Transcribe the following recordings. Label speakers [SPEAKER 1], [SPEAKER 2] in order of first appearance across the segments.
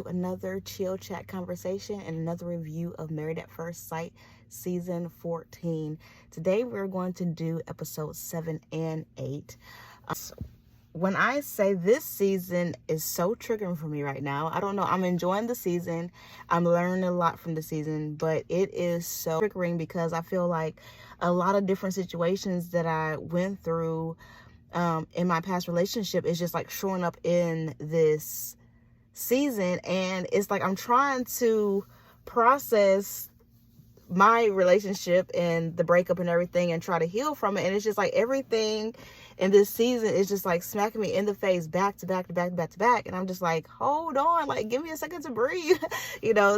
[SPEAKER 1] to another chill chat conversation and another review of Married at First Sight season 14. Today we're going to do episodes 7 and 8. When I say this season is so triggering for me right now, I don't know, I'm enjoying the season. I'm learning a lot from the season, but it is so triggering because I feel like a lot of different situations that I went through in my past relationship is just like showing up in this season, and it's like I'm trying to process my relationship and the breakup and everything and try to heal from it, and it's just like everything in this season is just like smacking me in the face back to back to back to back to back, and I'm just like, hold on, like give me a second to breathe.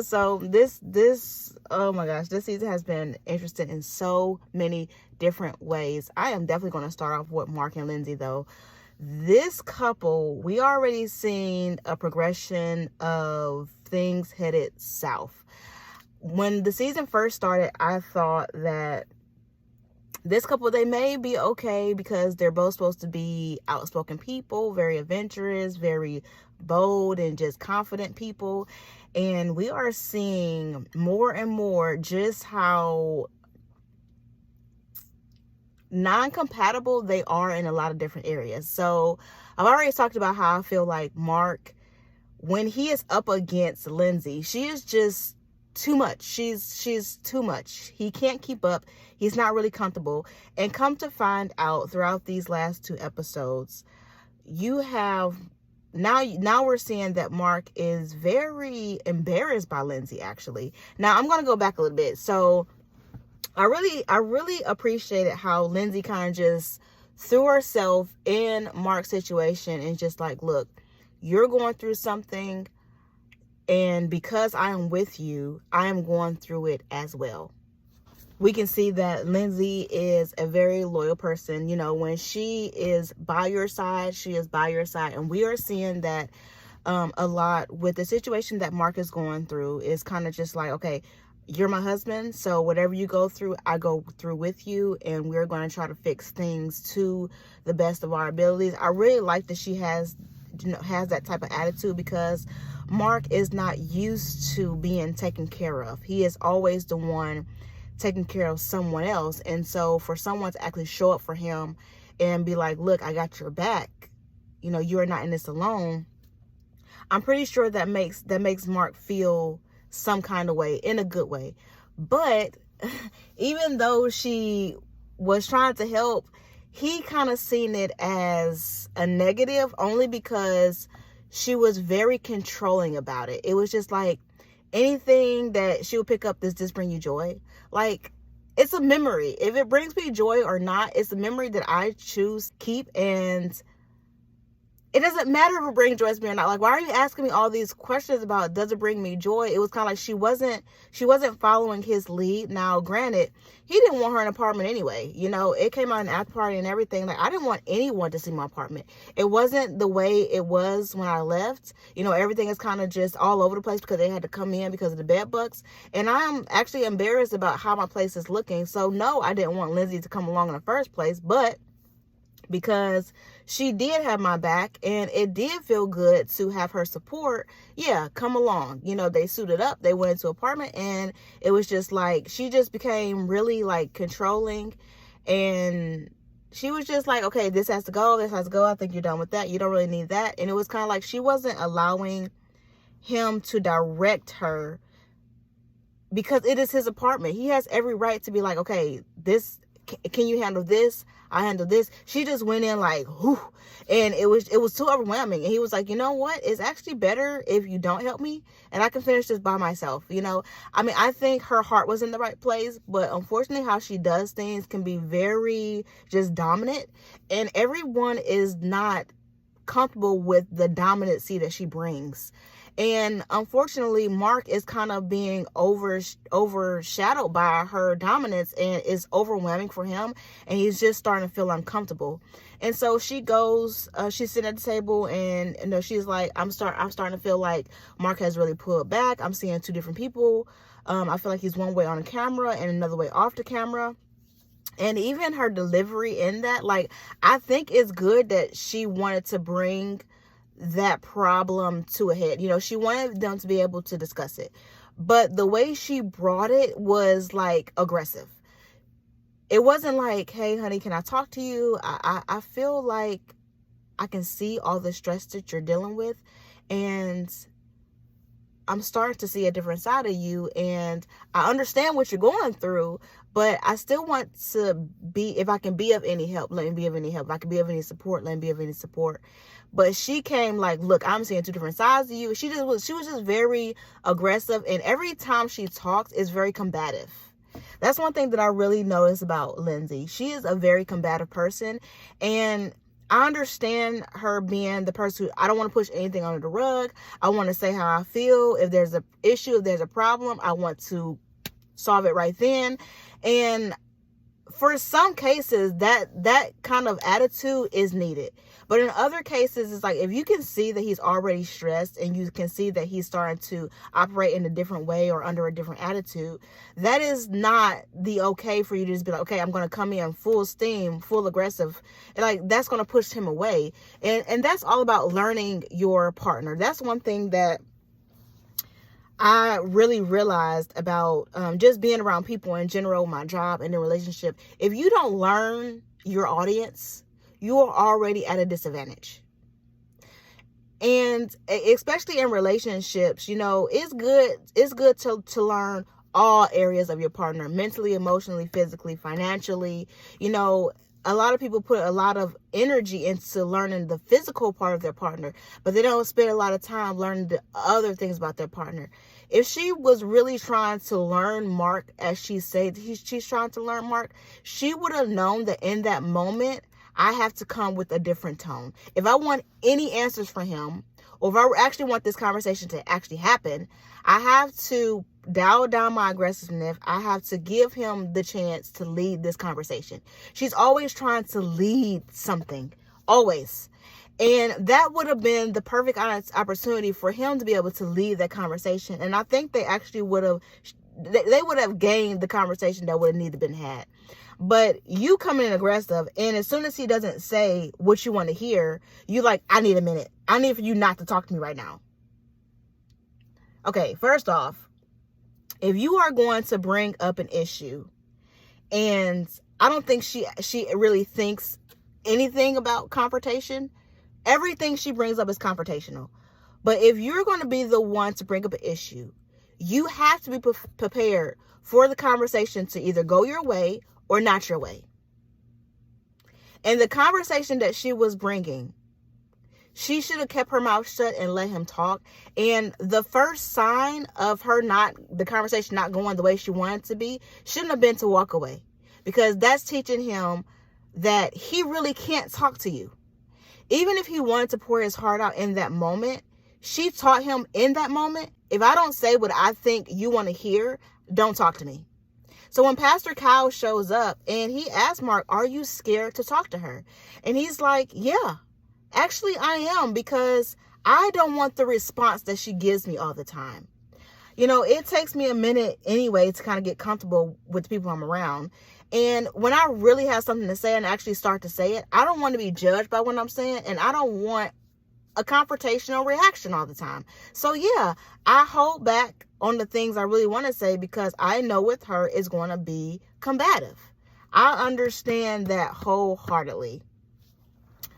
[SPEAKER 1] So this oh my gosh, this season has been interesting in so many different ways. I am definitely going to start off with Mark and Lindsay though. This couple, we already seen a progression of things headed south. When the season first started, I thought that this couple, they may be okay because they're both supposed to be outspoken people, very adventurous, very bold, and just confident people. And we are seeing more and more just how non-compatible they are in a lot of different areas. So I've already talked about how I feel like Mark, when he is up against Lindsay, she is just too much. She's too much. He can't keep up. He's not really comfortable. And come to find out throughout these last 2 episodes, you have now we're seeing that Mark is very embarrassed by Lindsay, actually. Now I'm going to go back a little bit. So I really appreciated how Lindsay kind of just threw herself in Mark's situation and just like, look, you're going through something, and because I am with you, I am going through it as well. We can see that Lindsay is a very loyal person. When she is by your side, she is by your side. And we are seeing that a lot with the situation that Mark is going through. Is kind of just like, okay, you're my husband, so whatever you go through, I go through with you, and we're going to try to fix things to the best of our abilities. I really like that she has that type of attitude, because Mark is not used to being taken care of. He is always the one taking care of someone else. And so for someone to actually show up for him and be like, look, I got your back, you are not in this alone, I'm pretty sure that makes Mark feel some kind of way, in a good way. But even though she was trying to help, he kind of seen it as a negative, only because she was very controlling about it. It was just like, anything that she would pick up, does this bring you joy? Like, it's a memory. If it brings me joy or not, it's a memory that I choose to keep, and it doesn't matter if it brings joy to me or not. Like, why are you asking me all these questions about, does it bring me joy? It was kind of like she wasn't following his lead. Now, granted, he didn't want her in an apartment anyway. It came out in the after party and everything. Like, I didn't want anyone to see my apartment. It wasn't the way it was when I left. Everything is kind of just all over the place because they had to come in because of the bed bugs. And I'm actually embarrassed about how my place is looking. So, no, I didn't want Lindsay to come along in the first place. But because she did have my back and it did feel good to have her support, yeah, come along. They suited up, they went into an apartment, and it was just like, she just became really like controlling, and she was just like, okay, this has to go, I think you're done with that, you don't really need that. And it was kind of like she wasn't allowing him to direct her, because it is his apartment. He has every right to be like, okay, this, can you handle this? I handle this. She just went in like, whew, and it was too overwhelming. And he was like, you know what? It's actually better if you don't help me, and I can finish this by myself. I think her heart was in the right place, but unfortunately how she does things can be very just dominant, and everyone is not comfortable with the dominancy that she brings. And unfortunately, Mark is kind of being overshadowed by her dominance, and it's overwhelming for him, and he's just starting to feel uncomfortable. And so she goes, she's sitting at the table, and she's like, I'm starting to feel like Mark has really pulled back. I'm seeing 2 different people. I feel like he's one way on the camera and another way off the camera. And even her delivery in that, like, I think it's good that she wanted to bring that problem to a head. She wanted them to be able to discuss it. But the way she brought it was like aggressive. It wasn't like, hey, honey, can I talk to you? I feel like I can see all the stress that you're dealing with, and I'm starting to see a different side of you, and I understand what you're going through, but I still want to be, if I can be of any help, let me be of any help. If I can be of any support, let me be of any support. But she came like, look, I'm seeing two different sides of you. She was just very aggressive, and every time she talks, it's very combative. That's one thing that I really notice about Lindsay. She is a very combative person, and I understand her being the person who, I don't want to push anything under the rug. I want to say how I feel. If there's an issue, if there's a problem, I want to solve it right then. And for some cases, that kind of attitude is needed. But in other cases, it's like, if you can see that he's already stressed and you can see that he's starting to operate in a different way or under a different attitude, that is not the okay for you to just be like, okay, I'm going to come in full steam, full aggressive. And like, that's going to push him away. And that's all about learning your partner. That's one thing that I really realized about just being around people in general, my job and the relationship. If you don't learn your audience, you are already at a disadvantage. And especially in relationships, it's good to learn all areas of your partner, mentally, emotionally, physically, financially. A lot of people put a lot of energy into learning the physical part of their partner, but they don't spend a lot of time learning the other things about their partner. If she was really trying to learn Mark, as she said she's trying to learn Mark, she would have known that in that moment, I have to come with a different tone. If I want any answers from him, or if I actually want this conversation to actually happen, I have to dial down my aggressiveness. I have to give him the chance to lead this conversation. She's always trying to lead something, always. And that would have been the perfect opportunity for him to be able to lead that conversation. And I think they actually would have gained the conversation that would have needed to been had. But you coming in aggressive, and as soon as he doesn't say what you want to hear, you like, I need a minute. I need for you not to talk to me right now. Okay, first off, if you are going to bring up an issue, and I don't think she really thinks anything about confrontation, everything she brings up is confrontational. But if you're going to be the one to bring up an issue, you have to be prepared for the conversation to either go your way or not your way. And the conversation that she was bringing, she should have kept her mouth shut and let him talk. And the first sign of the conversation not going the way she wanted to be, shouldn't have been to walk away. Because that's teaching him that he really can't talk to you. Even if he wanted to pour his heart out in that moment, she taught him in that moment, if I don't say what I think you want to hear, don't talk to me. So when Pastor Kyle shows up and he asks Mark, are you scared to talk to her? And he's like, yeah, actually I am, because I don't want the response that she gives me all the time. It takes me a minute anyway to kind of get comfortable with the people I'm around. And when I really have something to say and actually start to say it, I don't want to be judged by what I'm saying, and I don't want a confrontational reaction all the time. So yeah, I hold back on the things I really want to say because I know with her it's going to be combative. I understand that wholeheartedly.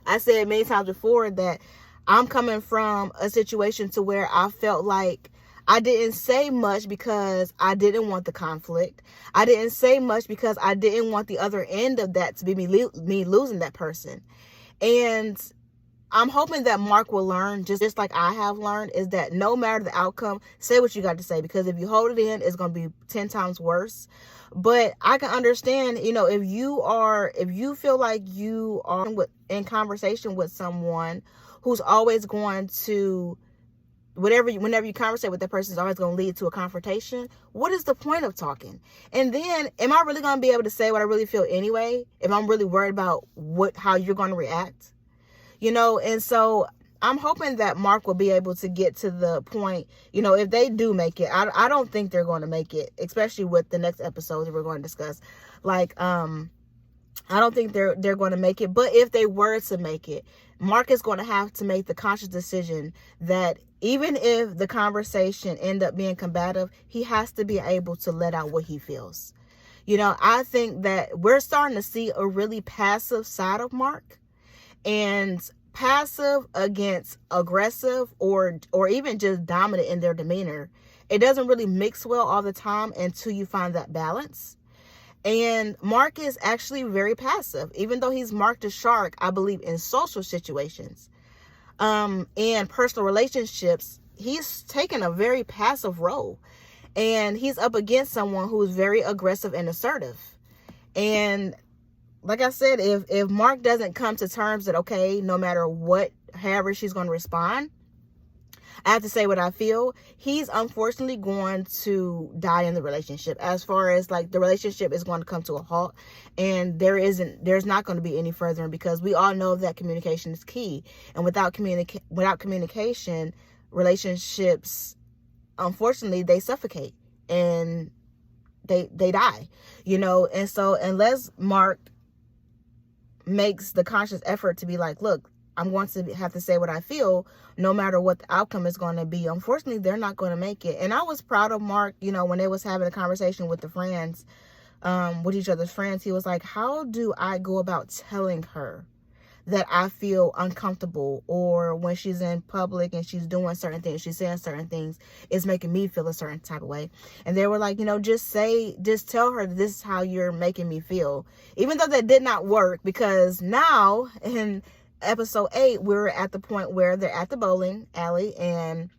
[SPEAKER 1] I said many times before that I'm coming from a situation to where I felt like I didn't say much because I didn't want the conflict. I didn't say much because I didn't want the other end of that to be me losing that person. And I'm hoping that Mark will learn, just like I have learned, is that no matter the outcome, say what you got to say, because if you hold it in, it's going to be 10 times worse. But I can understand, if you feel like you are in conversation with someone who's always going to, whenever you conversate with that person, is always going to lead to a confrontation. What is the point of talking? And then, am I really going to be able to say what I really feel anyway? If I'm really worried about how you're going to react? And so I'm hoping that Mark will be able to get to the point, if they do make it. I don't think they're going to make it, especially with the next episode that we're going to discuss. I don't think they're going to make it. But if they were to make it, Mark is going to have to make the conscious decision that even if the conversation end up being combative, he has to be able to let out what he feels. I think that we're starting to see a really passive side of Mark, and passive against aggressive or even just dominant in their demeanor. It doesn't really mix well all the time until you find that balance. And Mark is actually very passive, even though he's marked a shark, I believe, in social situations. And personal relationships, he's taken a very passive role. And he's up against someone who's very aggressive and assertive. And like I said, if Mark doesn't come to terms that, okay, no matter what, however she's going to respond, I have to say what I feel, he's unfortunately going to die in the relationship. As far as like the relationship is going to come to a halt, and there's not going to be any further, because we all know that communication is key. And without communication, relationships, unfortunately, they suffocate and they die, And so unless Mark makes the conscious effort to be like, look, I'm going to have to say what I feel no matter what the outcome is going to be, unfortunately, they're not going to make it. And I was proud of Mark, when they was having a conversation with the friends, with each other's friends. He was like, how do I go about telling her that I feel uncomfortable, or when she's in public and she's doing certain things, she's saying certain things, it's making me feel a certain type of way? And they were like, just tell her that this is how you're making me feel. Even though that did not work, because now in episode 8, we're at the point where they're at the bowling alley, and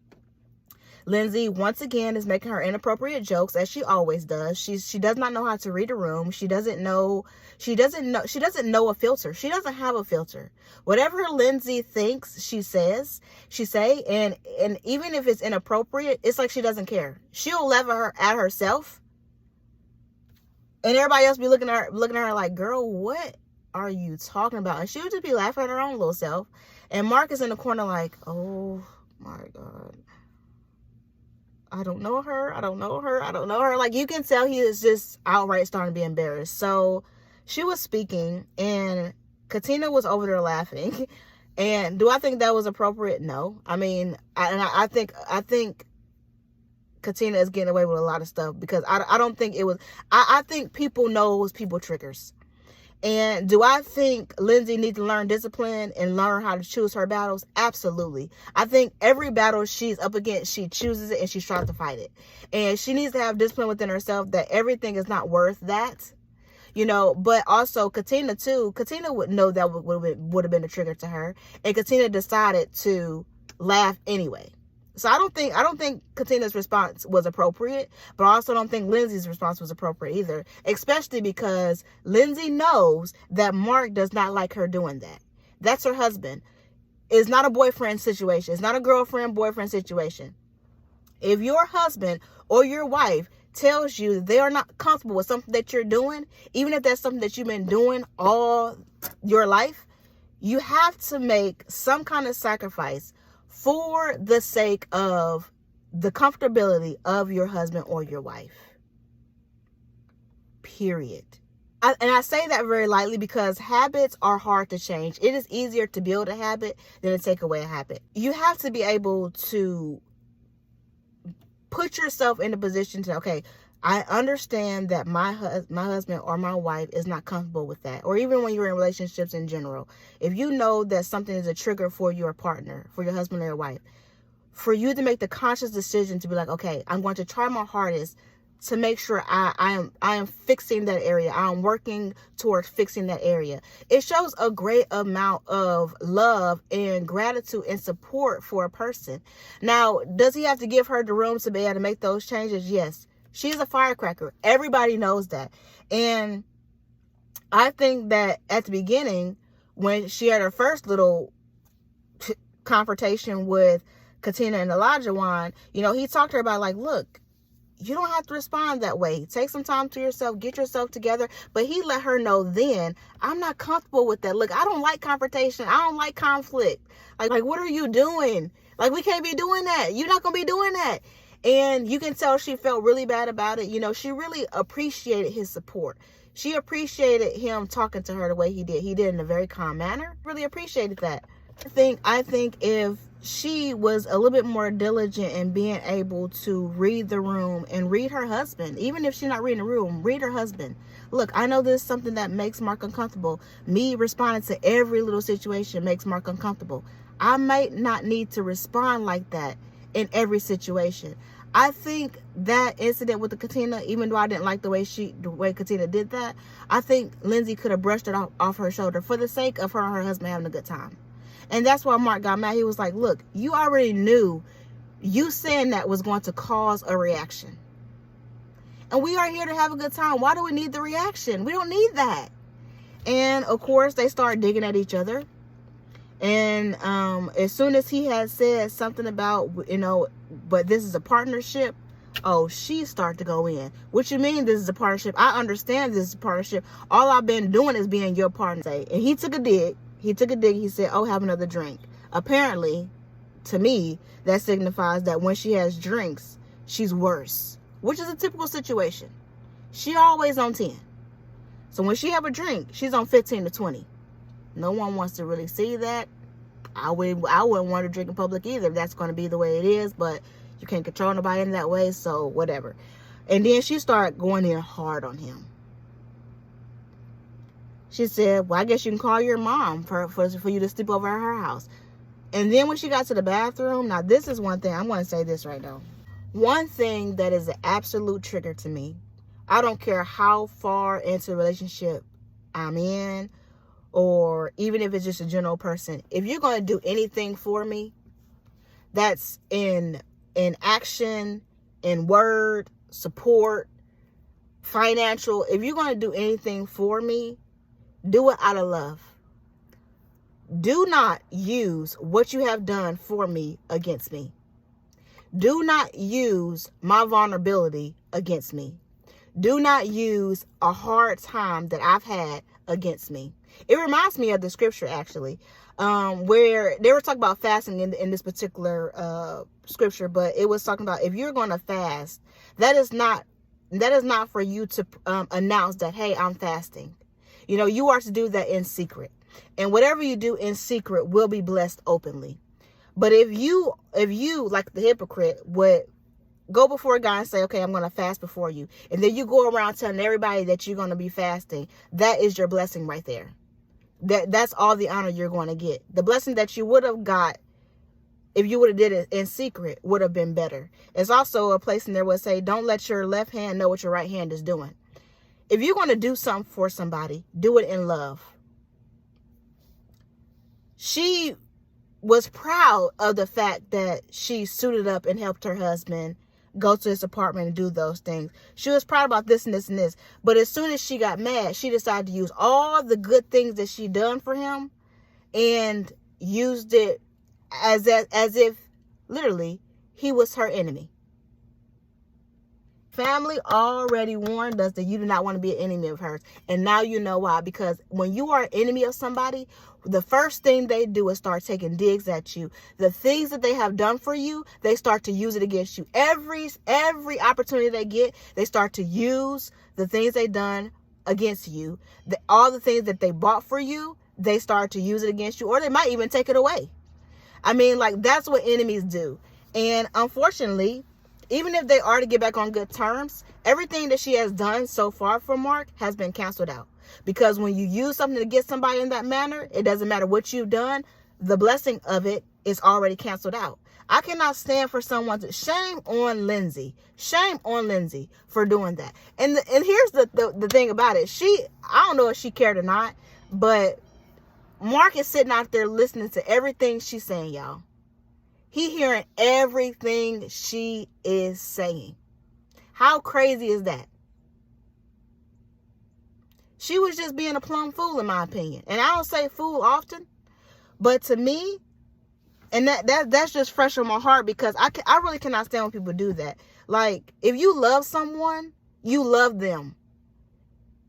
[SPEAKER 1] Lindsay once again is making her inappropriate jokes, as she always does. She does not know how to read a room. She doesn't know a filter. She doesn't have a filter. Whatever Lindsay thinks, she say, and even if it's inappropriate, it's like she doesn't care. She'll laugh at herself, and everybody else be looking at her like, girl, what are you talking about? And she would just be laughing at her own little self. And Mark is in the corner like, oh my God, I don't know her. Like, you can tell he is just outright starting to be embarrassed. So she was speaking, and Katina was over there laughing. And do I think that was appropriate? No. I mean, I think Katina is getting away with a lot of stuff, because I don't think it was, I think people knows people triggers. And do I think Lindsay needs to learn discipline and learn how to choose her battles? Absolutely. I think every battle she's up against, she chooses it and she's trying to fight it. And she needs to have discipline within herself that everything is not worth that. But also Katina too. Katina would know that would have been a trigger to her. And Katina decided to laugh anyway. So I don't think Katina's response was appropriate, but I also don't think Lindsay's response was appropriate either, especially because Lindsay knows that Mark does not like her doing that. That's her husband. It's not a boyfriend situation. It's not a girlfriend-boyfriend situation. If your husband or your wife tells you they are not comfortable with something that you're doing, even if that's something that you've been doing all your life, you have to make some kind of sacrifice for the sake of the comfortability of your husband or your wife. Period. And I say that very lightly, because habits are hard to change. It is easier to build a habit than to take away a habit. You have to be able to put yourself in a position to, okay, I understand that my husband or my wife is not comfortable with that. Or even when you're in relationships in general, if you know that something is a trigger for your partner, for your husband or your wife, for you to make the conscious decision to be like, okay, I'm going to try my hardest to make sure I am fixing that area. I'm working towards fixing that area. It shows a great amount of love and gratitude and support for a person. Now, does he have to give her the room to be able to make those changes? Yes. She's a firecracker. Everybody knows that. And I think that at the beginning, when she had her first little confrontation with Katina and Elijah, he talked to her about like, look, you don't have to respond that way. Take some time to yourself, get yourself together. But he let her know then, I'm not comfortable with that. Look, I don't like confrontation. I don't like conflict. Like, what are you doing? Like, we can't be doing that. You're not going to be doing that. And you can tell she felt really bad about it. She really appreciated his support. She appreciated him talking to her the way he did. He did in a very calm manner. Really appreciated that. I think if she was a little bit more diligent in being able to read the room and read her husband, even if she's not reading the room, read her husband. Look, I know this is something that makes Mark uncomfortable. Me responding to every little situation makes Mark uncomfortable. I might not need to respond like that in every situation. I think that incident with the Katina, even though I didn't like the way Katina did that, I think Lindsay could have brushed it off her shoulder for the sake of her and her husband having a good time. And that's why Mark got mad. He was like, look, you already knew you saying that was going to cause a reaction. And we are here to have a good time. Why do we need the reaction? We don't need that. And of course, they start digging at each other. And as soon as he had said something about, but this is a partnership, oh, she started to go in. What you mean this is a partnership? I understand this is a partnership. All I've been doing is being your partner. And he took a dig. He said, oh, have another drink. Apparently, to me, that signifies that when she has drinks, she's worse, which is a typical situation. She always on 10. So when she have a drink, she's on 15 to 20. No one wants to really see that. I wouldn't want to drink in public either if that's going to be the way it is, but you can't control nobody in that way, so whatever. And then she started going in hard on him. She said, well, I guess you can call your mom for you to sleep over at her house. And then when she got to the bathroom, now this is one thing, I'm going to say this right now. One thing that is an absolute trigger to me, I don't care how far into the relationship I'm in, or even if it's just a general person, if you're going to do anything for me, that's in action, in word, support, financial, if you're going to do anything for me, do it out of love. Do not use what you have done for me against me. Do not use my vulnerability against me. Do not use a hard time that I've had against me. It reminds me of the scripture, actually, where they were talking about fasting in this particular scripture, but it was talking about if you're going to fast, that is not for you to announce that, hey, I'm fasting. You are to do that in secret. And whatever you do in secret will be blessed openly. But if you, like the hypocrite, would go before God and say, okay, I'm going to fast before you, and then you go around telling everybody that you're going to be fasting, that is your blessing right there. That's all the honor you're going to get. The blessing that you would have got if you would have did it in secret would have been better. It's also a place in there where it say, don't let your left hand know what your right hand is doing. If you're going to do something for somebody, do it in love. She was proud of the fact that she suited up and helped her husband go to his apartment and do those things. She was proud about this and this and this. But as soon as she got mad, she decided to use all the good things that she done for him and used it as if literally he was her enemy. Family already warned us that you do not want to be an enemy of hers. And now you know why. Because when you are an enemy of somebody, the first thing they do is start taking digs at you. The things that they have done for you, they start to use it against you. Every opportunity they get, they start to use the things they done against you. All the things that they bought for you, they start to use it against you. Or they might even take it away. I mean, like, that's what enemies do. And unfortunately, even if they are to get back on good terms, everything that she has done so far for Mark has been canceled out. Because when you use something to get somebody in that manner, it doesn't matter what you've done, the blessing of it is already canceled out. I cannot stand for someone to shame on Lindsay. Shame on Lindsay for doing that. And here's the thing about it. I don't know if she cared or not, but Mark is sitting out there listening to everything she's saying, y'all. He hearing everything she is saying. How crazy is that? She was just being a plumb fool, in my opinion. And I don't say fool often, but to me, and that's just fresh on my heart, because I really cannot stand when people do that. Like, if you love someone, you love them.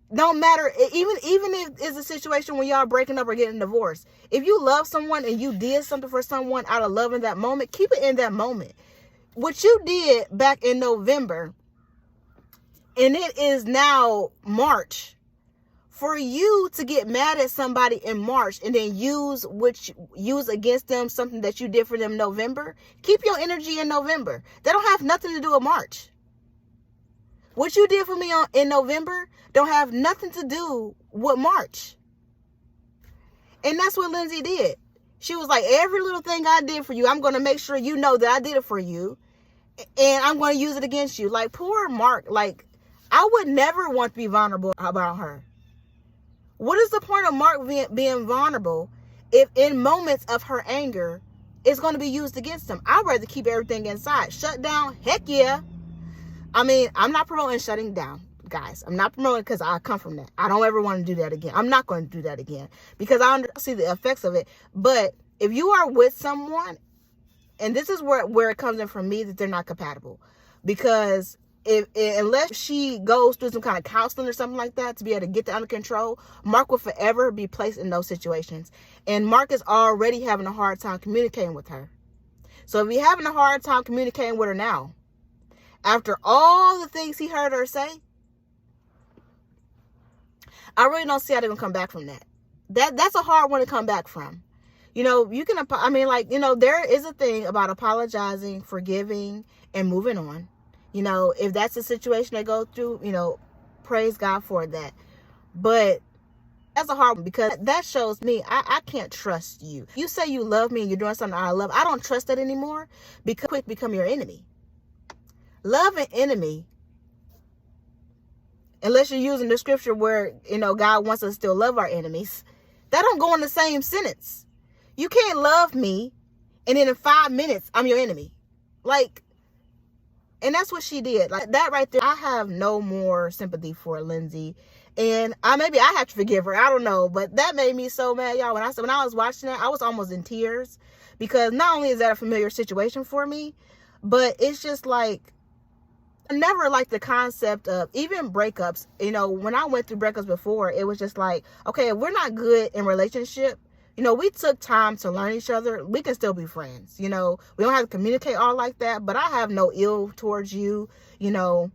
[SPEAKER 1] No matter, even if it's a situation when y'all breaking up or getting divorced. If you love someone and you did something for someone out of love in that moment, keep it in that moment. What you did back in November, and it is now March, for you to get mad at somebody in March and then use against them something that you did for them in November, keep your energy in November. That don't have nothing to do with March. What you did for me in November don't have nothing to do with March. And that's what Lindsay did. She was like, every little thing I did for you, I'm going to make sure you know that I did it for you. And I'm going to use it against you. Like, poor Mark. Like, I would never want to be vulnerable about her. What is the point of Mark being vulnerable if in moments of her anger, it's going to be used against him? I'd rather keep everything inside. Shut down? Heck yeah. I mean, I'm not promoting shutting down, guys. I'm not promoting because I come from that. I don't ever want to do that again. I'm not going to do that again because I see the effects of it. But if you are with someone, and this is where it comes in for me, that they're not compatible. Because unless she goes through some kind of counseling or something like that to be able to get that under control, Mark will forever be placed in those situations. And Mark is already having a hard time communicating with her. So if he's having a hard time communicating with her now, after all the things he heard her say, I really don't see how they're going to come back from that. That's a hard one to come back from. You know, you can, I mean, like, you know, there is a thing about apologizing, forgiving, and moving on. You know, if that's the situation they go through, you know, praise God for that. But that's a hard one because that shows me I can't trust you. You say you love me and you're doing something I love. I don't trust that anymore because quick become your enemy. Love and enemy, unless you're using the scripture where, you know, God wants us to still love our enemies, that don't go in the same sentence. You can't love me and then in 5 minutes I'm your enemy. Like, and that's what she did. Like that right there, I have no more sympathy for Lindsay. And maybe I have to forgive her. I don't know. But that made me so mad, y'all. When I was watching that, I was almost in tears. Because not only is that a familiar situation for me, but it's just like, I never liked the concept of even breakups. You know, when I went through breakups before, it was just like, okay, if we're not good in relationship, you know, we took time to learn each other. We can still be friends. You know, we don't have to communicate all like that, but I have no ill towards you. You know,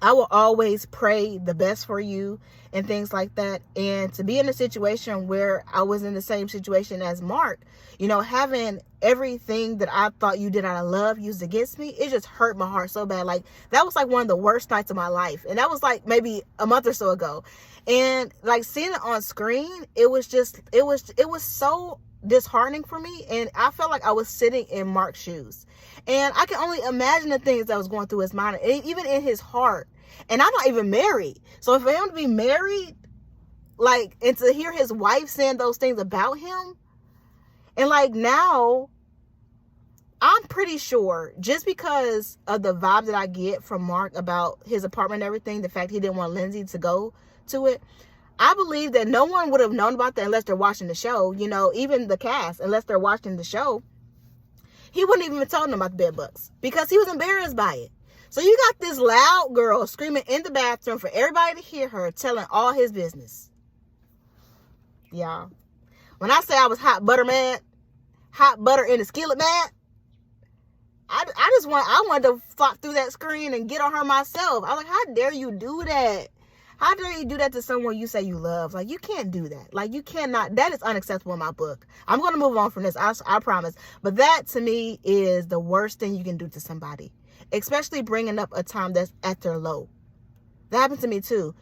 [SPEAKER 1] I will always pray the best for you and things like that. And to be in a situation where I was in the same situation as Mark, you know, having everything that I thought you did out of love used against me, it just hurt my heart so bad. Like, that was like one of the worst nights of my life. And that was like maybe a month or so ago. And like seeing it on screen, it was so disheartening for me. And I felt like I was sitting in Mark's shoes. And I can only imagine the things that was going through his mind, and even in his heart. And I'm not even married. So for him to be married, like, and to hear his wife saying those things about him, and like now, I'm pretty sure just because of the vibe that I get from Mark about his apartment and everything, the fact he didn't want Lindsay to go to it, I believe that no one would have known about that unless they're watching the show. You know, even the cast, unless they're watching the show, he wouldn't even have told them about the bed bugs because he was embarrassed by it. So you got this loud girl screaming in the bathroom for everybody to hear her telling all his business. Y'all, when I say I was hot butter mad, hot butter in the skillet mad, I wanted to flop through that screen and get on her myself. I was like, how dare you do that? How dare you do that to someone you say you love? Like, you can't do that. Like, you cannot. That is unacceptable in my book. I'm going to move on from this. I promise. But that, to me, is the worst thing you can do to somebody. Especially bringing up a time that's at their low. That happened to me, too.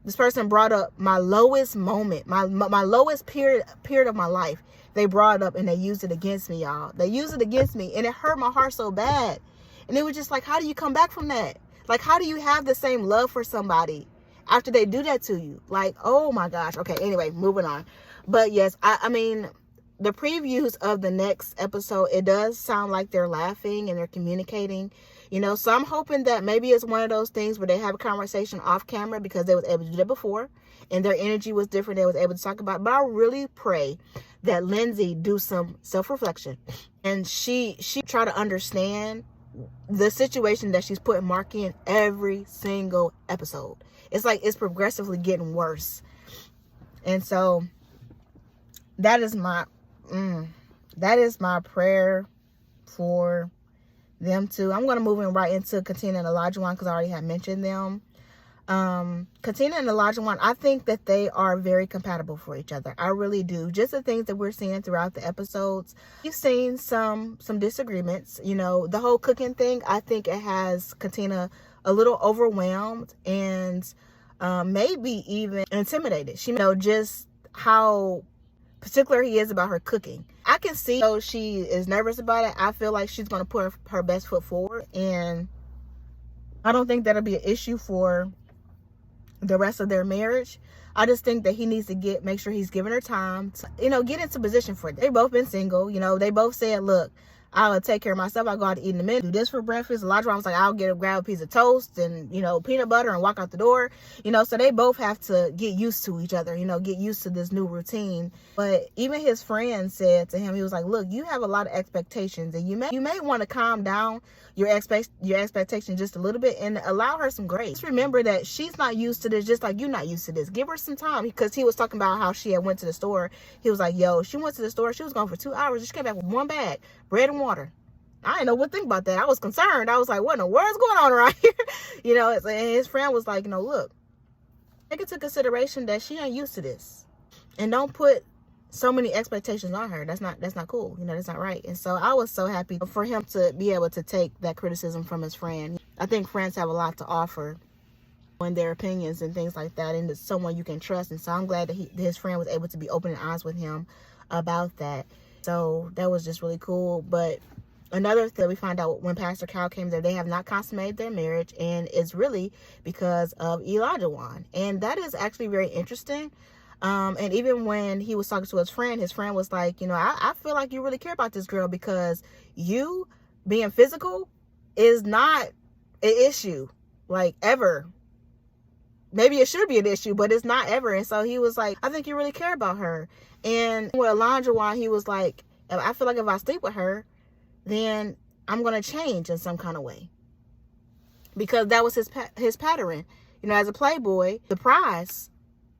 [SPEAKER 1] This person brought up my lowest moment, my lowest period of my life. They brought it up and they used it against me, y'all. They used it against me, and it hurt my heart so bad. And it was just like, how do you come back from that? Like, how do you have the same love for somebody after they do that to you? Like, oh my gosh. Okay, anyway, moving on. But yes, I mean, the previews of the next episode, it does sound like they're laughing and they're communicating, you know. So I'm hoping that maybe it's one of those things where they have a conversation off camera because they was able to do that before and their energy was different. They was able to talk about it. But I really pray that Lindsay do some self-reflection and she try to understand the situation that she's putting Mark in every single episode. It's like it's progressively getting worse. And so that is my prayer for them too. I'm going to move in right into continuing the larger one because I already had mentioned them. Katina and Olajuwon, I think that they are very compatible for each other. I really do. Just the things that we're seeing throughout the episodes. We've seen some disagreements. You know, the whole cooking thing, I think it has Katina a little overwhelmed and maybe even intimidated. She know just how particular he is about her cooking. I can see, though she is nervous about it, I feel like she's going to put her best foot forward, and I don't think that'll be an issue for the rest of their marriage. I just think that he needs to make sure he's giving her time to, you know, get into position for it. They both been single, you know, they both said, look, I'll take care of myself. I'll go out to eat in a minute, do this for breakfast. Olajuwon was like, I'll grab a piece of toast and, you know, peanut butter and walk out the door. You know, so they both have to get used to each other, you know, get used to this new routine. But even his friend said to him, he was like, look, you have a lot of expectations, and you may want to calm down your expectation just a little bit and allow her some grace. Just remember that she's not used to this, just like you're not used to this. Give her some time, because he was talking about how she had went to the store. He was like, yo, she went to the store. She was gone for 2 hours. She came back with one bag, bread and water. I didn't know what to think about that. I was concerned. I was like, what in the world's going on around here? You know, and his friend was like, you know, look, take into consideration that she ain't used to this, and don't put so many expectations on her. That's not cool. You know, that's not right. And so I was so happy for him to be able to take that criticism from his friend. I think friends have a lot to offer on their opinions and things like that, and it's someone you can trust. And so I'm glad that his friend was able to be open and honest with him about that. So that was just really cool. But another thing we find out when Pastor Cal came there, they have not consummated their marriage, and it's really because of Olajuwon. And that is actually very interesting. And even when he was talking to his friend was like, you know, I feel like you really care about this girl, because you being physical is not an issue, like, ever. Maybe it should be an issue, but it's not ever. And so he was like, I think you really care about her. And with Olajuwon, he was like, I feel like if I sleep with her, then I'm going to change in some kind of way. Because that was his pattern. You know, as a playboy, the prize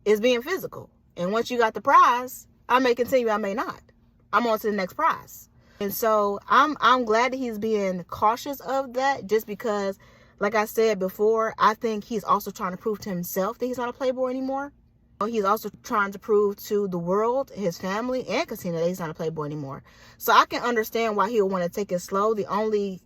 [SPEAKER 1] is being physical. And once you got the prize, I may continue, I may not. I'm on to the next prize. And so I'm glad that he's being cautious of that, just because, like I said before, I think he's also trying to prove to himself that he's not a playboy anymore. He's also trying to prove to the world, his family, and Katina that he's not a playboy anymore. So I can understand why he would want to take it slow. The only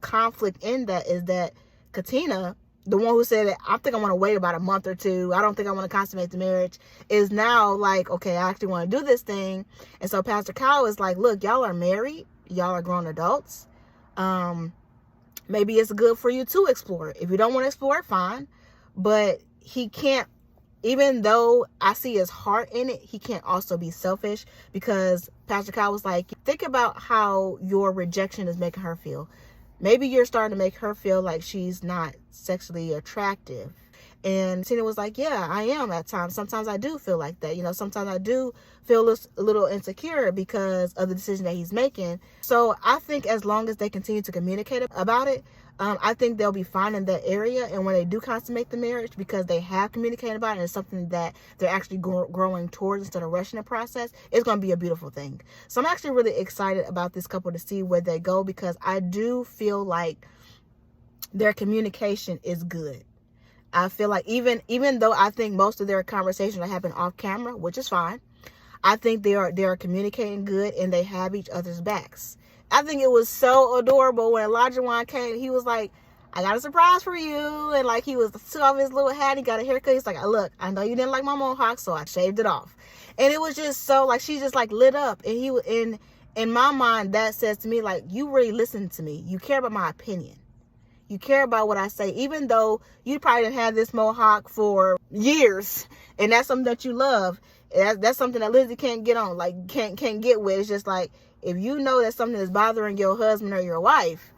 [SPEAKER 1] conflict in that is that Katina, the one who said, I think I want to wait about a month or two, I don't think I want to consummate the marriage, is now like, okay, I actually want to do this thing. And so Pastor Kyle is like, look, y'all are married. Y'all are grown adults. Maybe it's good for you to explore it. If you don't want to explore it, fine. But he can't, even though I see his heart in it, he can't also be selfish, because Pastor Kyle was like, think about how your rejection is making her feel. Maybe you're starting to make her feel like she's not sexually attractive. And Tina was like, yeah, I am at times. Sometimes I do feel like that. You know, sometimes I do feel a little insecure because of the decision that he's making. So I think as long as they continue to communicate about it, I think they'll be fine in that area. And when they do consummate the marriage, because they have communicated about it, and it's something that they're actually growing towards instead of rushing the process, it's going to be a beautiful thing. So I'm actually really excited about this couple to see where they go, because I do feel like their communication is good. I feel like even though I think most of their conversations are happening off camera, which is fine, I think they are communicating good, and they have each other's backs. I think it was so adorable when Olajuwon came. He was like, I got a surprise for you. And like, he took off his little hat. He got a haircut. He's like, look, I know you didn't like my mohawk, so I shaved it off. And it was just so, like, she just like lit up. And in my mind, that says to me, like, you really listen to me. You care about my opinion. You care about what I say, even though you probably didn't have this mohawk for years, and that's something that you love. That's something that Lindsay can't get on, like can't get with. It's just like, if you know that something is bothering your husband or your wife,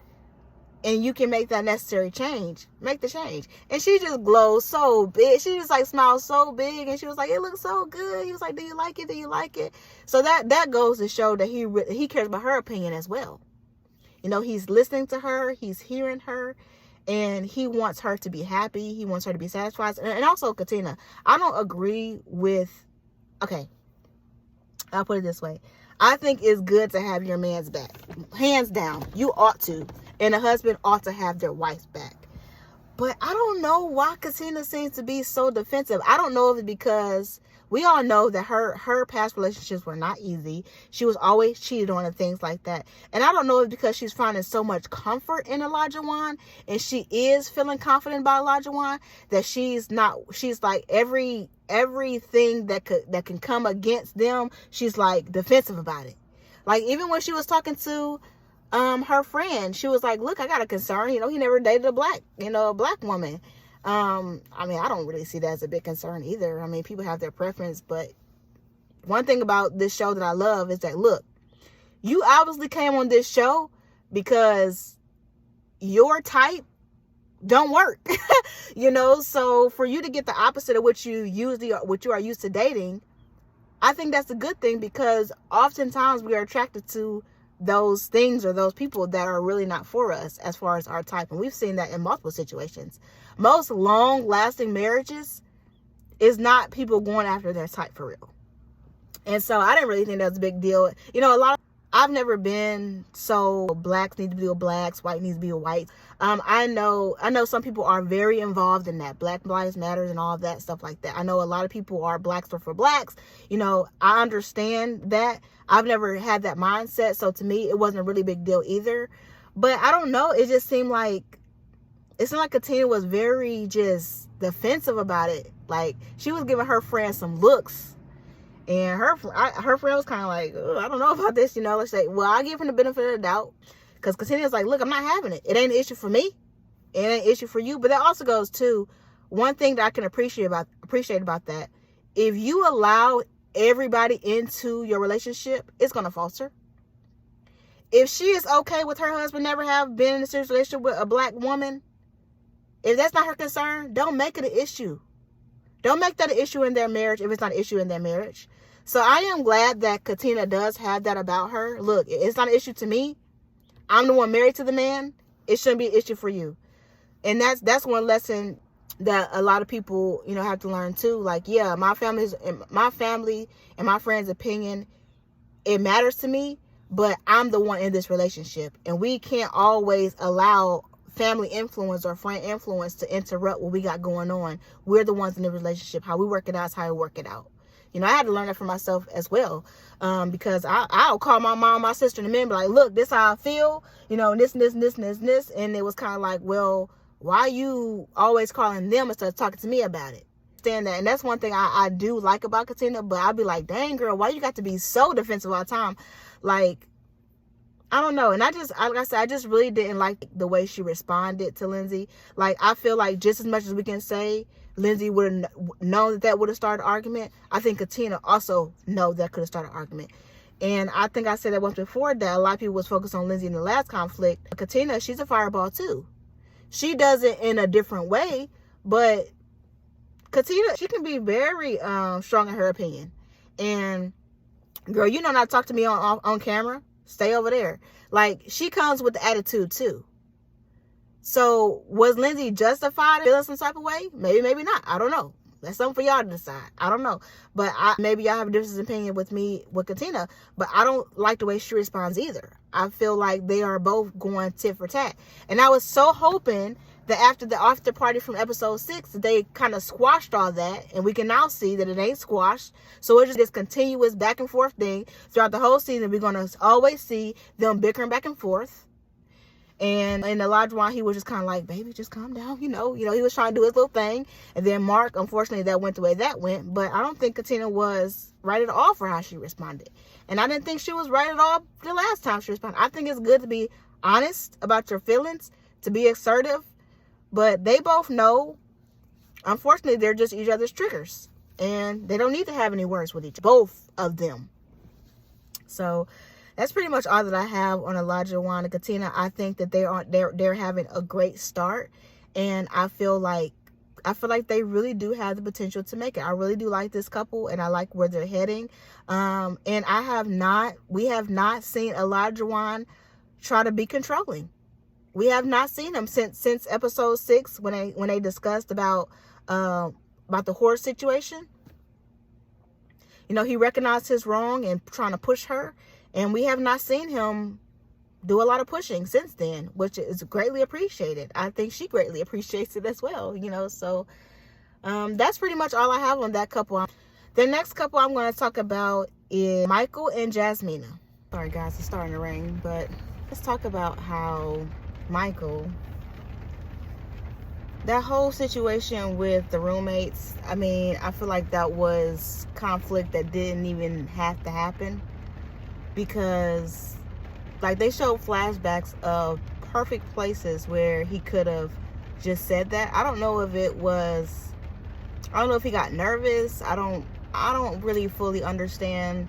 [SPEAKER 1] and you can make that necessary change, make the change. And she just glows so big. She just like smiles so big, and she was like, it looks so good. He was like, do you like it? Do you like it? So that goes to show that he cares about her opinion as well. You know, he's listening to her, he's hearing her, and he wants her to be happy. He wants her to be satisfied. And also Katina, I don't agree with, okay, I'll put it this way. I think it's good to have your man's back. Hands down, you ought to. And a husband ought to have their wife's back. But I don't know why Katina seems to be so defensive. I don't know if it's because we all know that her past relationships were not easy. She was always cheated on and things like that. And I don't know if it's because she's finding so much comfort in Olajuwon, and she is feeling confident about Olajuwon, that she's like everything that can come against them, she's like defensive about it. Like even when she was talking to her friend, she was like, look, I got a concern, he never dated a black woman. I mean, I don't really see that as a big concern either. I mean, people have their preference, but one thing about this show that I love is that, look, you obviously came on this show because your type don't work. So for you to get the opposite of what you are used to dating, I think that's a good thing, because oftentimes we are attracted to those things or those people that are really not for us as far as our type. And we've seen that in multiple situations. Most long-lasting marriages is not people going after their type for real. And so I didn't really think that was a big deal. I've never been so blacks need to be with blacks, white needs to be with whites. I know some people are very involved in that, Black Lives Matters and all of that stuff like that. I know a lot of people are blacks for blacks. I understand that. I've never had that mindset, so to me, it wasn't a really big deal either. But I don't know. It just seemed like Katina was very just defensive about it. Like she was giving her friend some looks. And her friend was kind of like, I don't know about this, Let's say, well, I give him the benefit of the doubt. Because Katina was like, look, I'm not having it. It ain't an issue for me. It ain't an issue for you. But that also goes to one thing that I can appreciate about that. If you allow everybody into your relationship, it's going to falter. If she is okay with her husband never have been in a serious relationship with a black woman, if that's not her concern, don't make it an issue. Don't make that an issue in their marriage if it's not an issue in their marriage. So I am glad that Katina does have that about her. Look, it's not an issue to me. I'm the one married to the man. It shouldn't be an issue for you. And that's one lesson that a lot of people, have to learn too. Like, yeah, my family and my friends' opinion, it matters to me, but I'm the one in this relationship. And we can't always allow family influence or friend influence to interrupt what we got going on. We're the ones in the relationship. How we work it out is how we work it out. I had to learn that for myself as well, because I'll call my mom, my sister, and the men, be like, look, this how I feel, this, and it was kind of like, well, why are you always calling them instead of talking to me about it? Understand that, and that's one thing I do like about Katina, but I'd be like, dang, girl, why you got to be so defensive all the time? Like, I don't know. And like I said, I just really didn't like the way she responded to Lindsay. Like, I feel like just as much as we can say Lindsay would have known that would have started an argument, I think Katina also know that could have started an argument. And I think I said that once before, that a lot of people was focused on Lindsay in the last conflict. Katina, she's a fireball too. She does it in a different way, but Katina, she can be very strong in her opinion. And girl, not to talk to me on camera. Stay over there. Like, she comes with the attitude too. So was Lindsay justified in feeling some type of way? Maybe, maybe not. I don't know. That's something for y'all to decide. I don't know. But maybe y'all have a different opinion with Katina. But I don't like the way she responds either. I feel like they are both going tit for tat. And I was so hoping that after the after party from episode 6, they kind of squashed all that. And we can now see that it ain't squashed. So it's just this continuous back and forth thing. Throughout the whole season, we're going to always see them bickering back and forth. And in the Olajuwon, he was just kind of like, baby, just calm down. He was trying to do his little thing. And then Mark, unfortunately, that went the way that went. But I don't think Katina was right at all for how she responded. And I didn't think she was right at all the last time she responded. I think it's good to be honest about your feelings, to be assertive. But they both know, unfortunately, they're just each other's triggers. And they don't need to have any words with each other, both of them. So that's pretty much all that I have on Olajuwon and Katina. I think that they're having a great start, and I feel like they really do have the potential to make it. I really do like this couple, and I like where they're heading. And we have not seen Olajuwon try to be controlling. We have not seen him since episode 6 when they discussed about the horse situation. He recognized his wrong and trying to push her. And we have not seen him do a lot of pushing since then, which is greatly appreciated. I think she greatly appreciates it as well, so that's pretty much all I have on that couple. The next couple I'm going to talk about is Micheal and Jasmina. Sorry guys, it's starting to rain, but let's talk about how Micheal, that whole situation with the roommates, I feel like that was conflict that didn't even have to happen, because like they showed flashbacks of perfect places where he could have just said that. I don't know if he got nervous. I don't really fully understand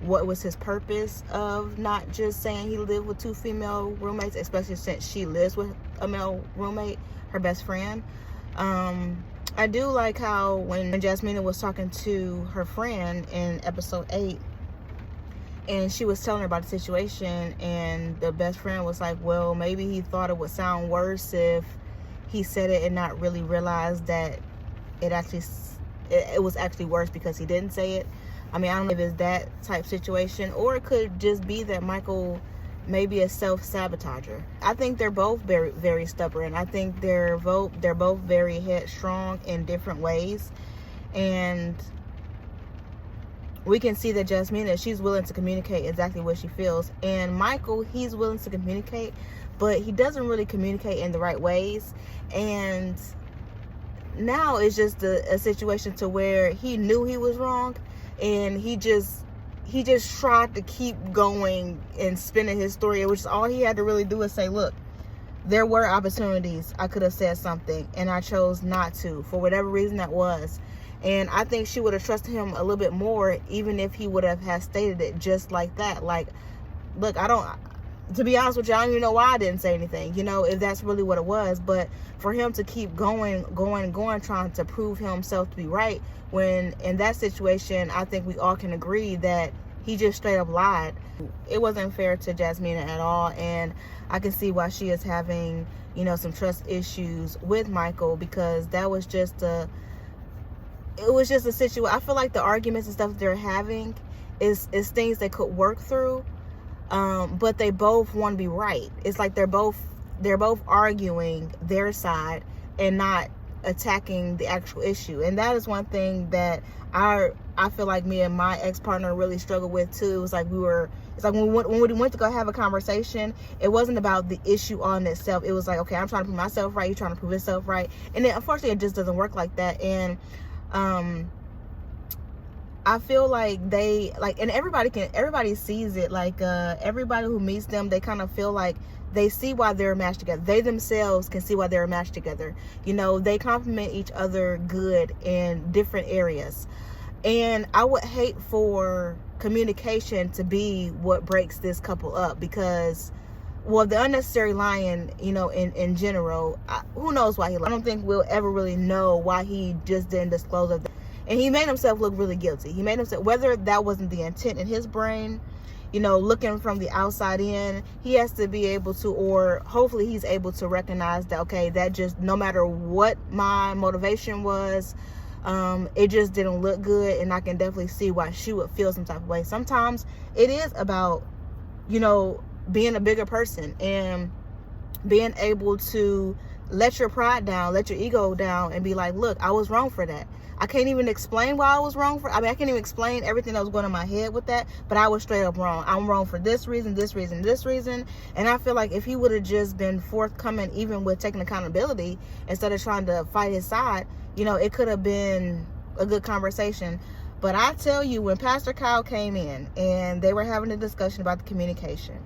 [SPEAKER 1] what was his purpose of not just saying he lived with 2 female roommates, especially since she lives with a male roommate, her best friend. I do like how when Jasmina was talking to her friend in episode 8, and she was telling her about the situation, and the best friend was like, well, maybe he thought it would sound worse if he said it and not really realized that it was actually worse because he didn't say it. I don't know if it's that type situation, or it could just be that Micheal may be a self-sabotager. I think they're both very, very stubborn. I think they're both very headstrong in different ways, and we can see that Jasmina, she's willing to communicate exactly what she feels, and Micheal, he's willing to communicate, but he doesn't really communicate in the right ways. And now it's just a situation to where he knew he was wrong, and he just tried to keep going and spinning his story, which is all he had to really do is say, look, there were opportunities I could have said something, and I chose not to, for whatever reason that was. And I think she would have trusted him a little bit more, even if he would have stated it just like that. Like, look, to be honest with you, I don't even know why I didn't say anything, if that's really what it was. But for him to keep going, trying to prove himself to be right, when in that situation, I think we all can agree that he just straight up lied. It wasn't fair to Jasmina at all, and I can see why she is having, some trust issues with Micheal, because that was just a situation. I feel like the arguments and stuff they're having is things they could work through. But they both want to be right. It's like they're both arguing their side and not attacking the actual issue. And that is one thing that I feel like me and my ex-partner really struggled with too. It was like when we went to go have a conversation, it wasn't about the issue on itself. It was like, okay, I'm trying to prove myself right, you're trying to prove yourself right. And then unfortunately it just doesn't work like that. And I feel like and everybody sees it, like everybody who meets them, they kind of feel like they see why they're a match together. They themselves can see why they're a match together. They complement each other good in different areas. And I would hate for communication to be what breaks this couple up, because, well, the unnecessary lying, in general, who knows why he lied. I don't think we'll ever really know why he just didn't disclose of that. And he made himself look really guilty. He made himself, whether that wasn't the intent in his brain, looking from the outside in, he has to be able to, or hopefully he's able to recognize that, okay, that just, no matter what my motivation was, it just didn't look good, and I can definitely see why she would feel some type of way. Sometimes it is about, being a bigger person and being able to let your pride down, let your ego down, and be like, look, I was wrong for that. I can't even explain why I was wrong for, I can't even explain everything that was going on in my head with that, but I was straight up wrong. I'm wrong for this reason, this reason, this reason. And I feel like if he would have just been forthcoming, even with taking accountability, instead of trying to fight his side, it could have been a good conversation. But I tell you, when Pastor Kyle came in and they were having a discussion about the communication,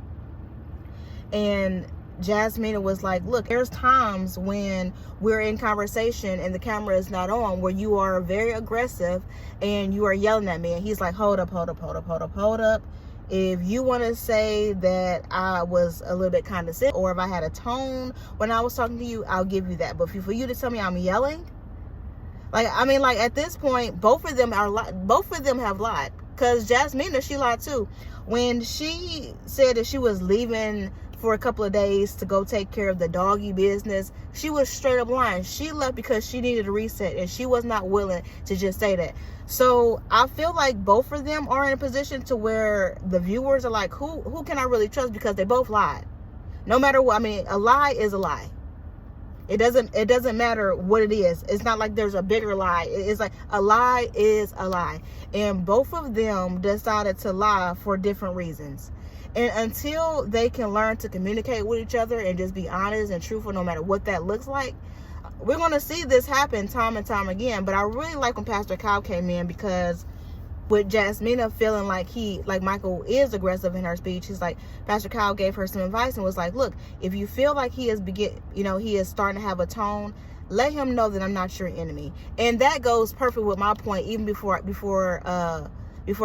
[SPEAKER 1] and Jasmina was like, look, there's times when we're in conversation and the camera is not on where you are very aggressive and you are yelling at me. And he's like, hold up. If you want to say that I was a little bit condescending, or if I had a tone when I was talking to you, I'll give you that. But for you to tell me I'm yelling, at this point, both of them have lied. Because Jasmina, she lied too. When she said that she was leaving for a couple of days to go take care of the doggy business. She was straight up lying. She left because she needed a reset, and she was not willing to just say that. So I feel like both of them are in a position to where the viewers are like, who can I really trust? Because they both lied. No matter what, I mean, a lie is a lie. It doesn't matter what it is. It's not like there's a bigger lie. It's like a lie is a lie. And both of them decided to lie for different reasons. And until they can learn to communicate with each other and just be honest and truthful, no matter what that looks like, we're going to see this happen time and time again. But I really like when Pastor Kyle came in, because with Jasmina feeling like Michael is aggressive in her speech, he's like, Pastor Kyle gave her some advice and was like, look, if you feel like he is starting to have a tone, let him know that I'm not your enemy. And that goes perfect with my point. Even before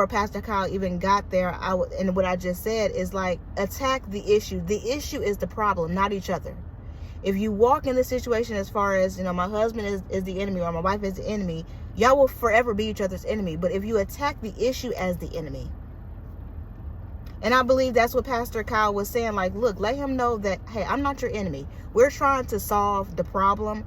[SPEAKER 1] Pastor Kyle even got there, and what I just said is like, attack the issue. The issue is the problem, not each other. If you walk in the situation as far as, my husband is the enemy, or my wife is the enemy, y'all will forever be each other's enemy. But if you attack the issue as the enemy, and I believe that's what Pastor Kyle was saying, like, look, let him know that, hey, I'm not your enemy. We're trying to solve the problem.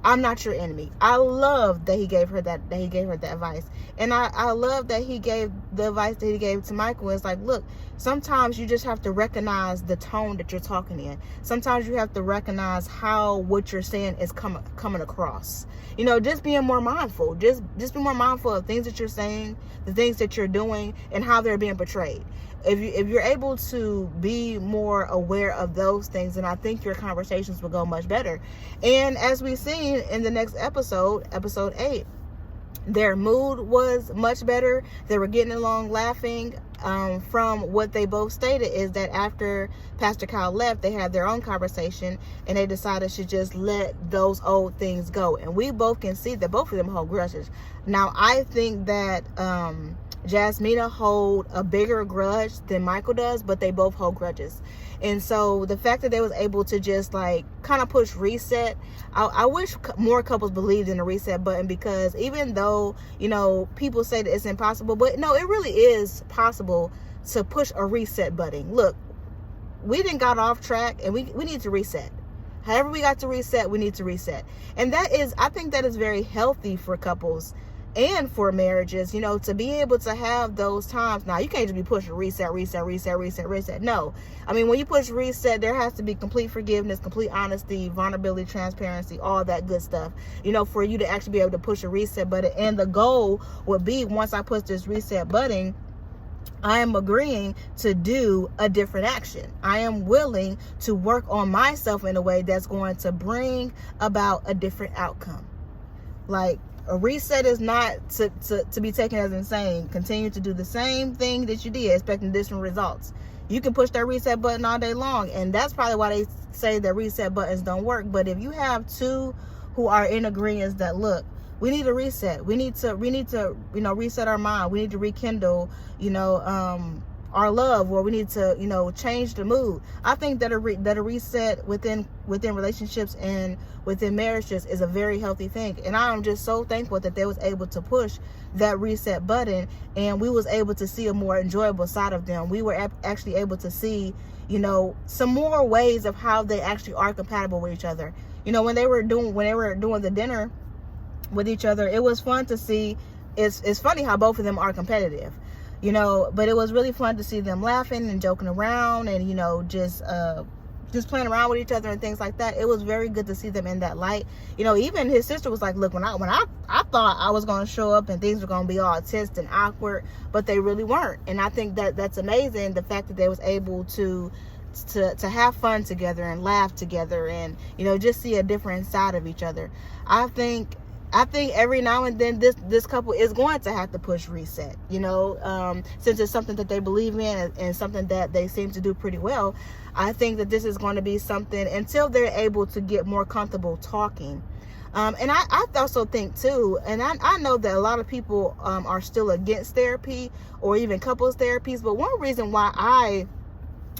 [SPEAKER 1] I'm not your enemy. I love that he gave her that advice. And I love that he gave the advice that he gave to Michael. It's like, look, sometimes you just have to recognize the tone that you're talking in. Sometimes you have to recognize how what you're saying is coming across. Just being more mindful. Just be more mindful of things that you're saying, the things that you're doing, and how they're being portrayed. If you're able to be more aware of those things, then I think your conversations will go much better. And as we've seen in the next episode 8, their mood was much better. They were getting along, laughing. From what they both stated is that after Pastor Kyle left, they had their own conversation, and they decided to just let those old things go. And we both can see that both of them hold grudges. Now, I think that Jasmina hold a bigger grudge than Michael does, but they both hold grudges. And so the fact that they was able to just like kind of push reset, I wish more couples believed in the reset button, because even though, people say that it's impossible, but no, it really is possible to push a reset button. Look, we didn't got off track, and we need to reset. However we got to reset, we need to reset. And I think that is very healthy for couples and for marriages, to be able to have those times. Now, you can't just be pushing reset. No. I mean, when you push reset, there has to be complete forgiveness, complete honesty, vulnerability, transparency, all that good stuff, for you to actually be able to push a reset button. And the goal would be, once I push this reset button, I am agreeing to do a different action. I am willing to work on myself in a way that's going to bring about a different outcome. Like, a reset is not to be taken as insane. Continue to do the same thing that you did, expecting different results. You can push that reset button all day long, and that's probably why they say that reset buttons don't work. But if you have two who are in agreement that, look, we need a reset. We need to reset our mind. We need to rekindle, our love, or we need to, change the mood. I think that a reset within relationships and within marriages is a very healthy thing. And I am just so thankful that they was able to push that reset button, and we was able to see a more enjoyable side of them. We were actually able to see, some more ways of how they actually are compatible with each other. When they were doing the dinner with each other, it was fun to see. It's funny how both of them are competitive. But it was really fun to see them laughing and joking around, and just playing around with each other and things like that. It was very good to see them in that light. Even his sister was like, look, when I thought I was going to show up and things were going to be all tense and awkward, but they really weren't. And I think that that's amazing, the fact that they was able to have fun together and laugh together, and just see a different side of each other. I think every now and then this couple is going to have to push reset, since it's something that they believe in and something that they seem to do pretty well. I think that this is going to be something until they're able to get more comfortable talking. And I also think too, and I know that a lot of people are still against therapy or even couples therapies, but one reason why I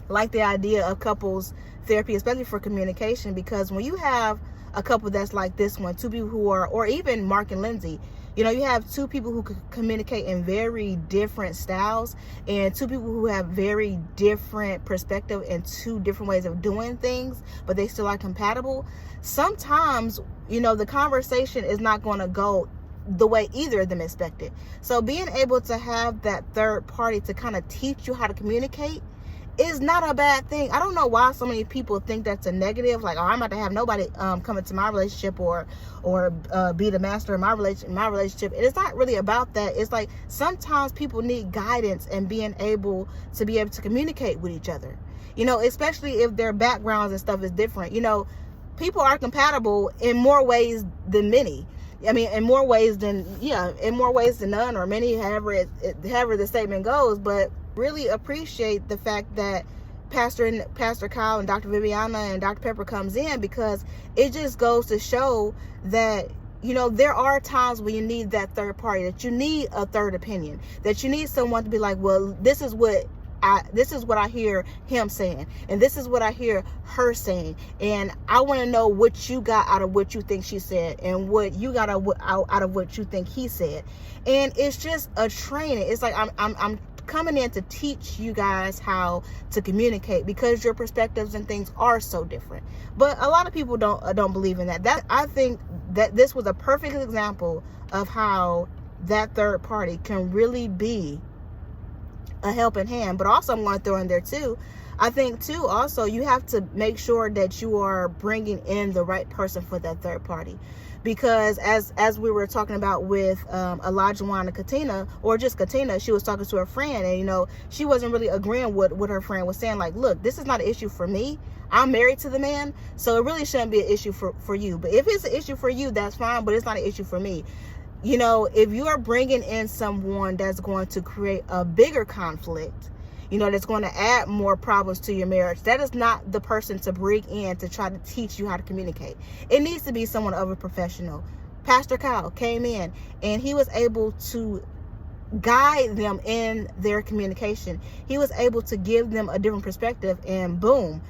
[SPEAKER 1] like the idea of couples therapy, especially for communication, because when you have a couple that's like this one, two people who are, or even Mark and Lindsay, You know, you have two people who could communicate in very different styles, and two people who have very different perspective and two different ways of doing things, but they still are compatible. Sometimes, you know, the conversation is not going to go the way either of them expected. So being able to have that third party to kind of teach you how to communicate is not a bad thing. I don't know why so many people think that's a negative, like, oh, I'm about to have nobody come into my relationship or be the master of my relationship. It's not really about that. It's like sometimes people need guidance and being able to communicate with each other, you know, especially if their backgrounds and stuff is different. You know, people are compatible in more ways than many. I mean, in more ways than none or many, however the statement goes. But really appreciate the fact that Pastor Kyle and Dr. Viviana and Dr. Pepper comes in, because it just goes to show that, you know, there are times when you need that third party, that you need a third opinion, that you need someone to be like, well, this is what I hear him saying, and this is what I hear her saying, and I want to know what you got out of what you think she said, and what you got out of what you think he said. And it's just a training. It's like I'm coming in to teach you guys how to communicate, because your perspectives and things are so different. But a lot of people don't believe in that. I think that this was a perfect example of how that third party can really be a helping hand. But also, I'm going to throw in there too, I think too, also, you have to make sure that you are bringing in the right person for that third party. Because as we were talking about with Elijah and Katina, or just Katina, she was talking to her friend, and, you know, she wasn't really agreeing with what her friend was saying. Like, look, this is not an issue for me. I'm married to the man, so it really shouldn't be an issue for you. But if it's an issue for you, that's fine, but it's not an issue for me. You know, if you are bringing in someone that's going to create a bigger conflict, you know, that's going to add more problems to your marriage, that is not the person to bring in to try to teach you how to communicate. It needs to be someone of a professional. Pastor Kyle came in and he was able to guide them in their communication. He was able to give them a different perspective, and boom,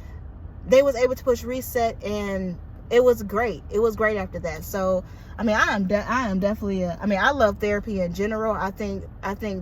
[SPEAKER 1] they was able to push reset, and it was great. It was great after that. So, I mean, I am definitely, I mean, I love therapy in general. I think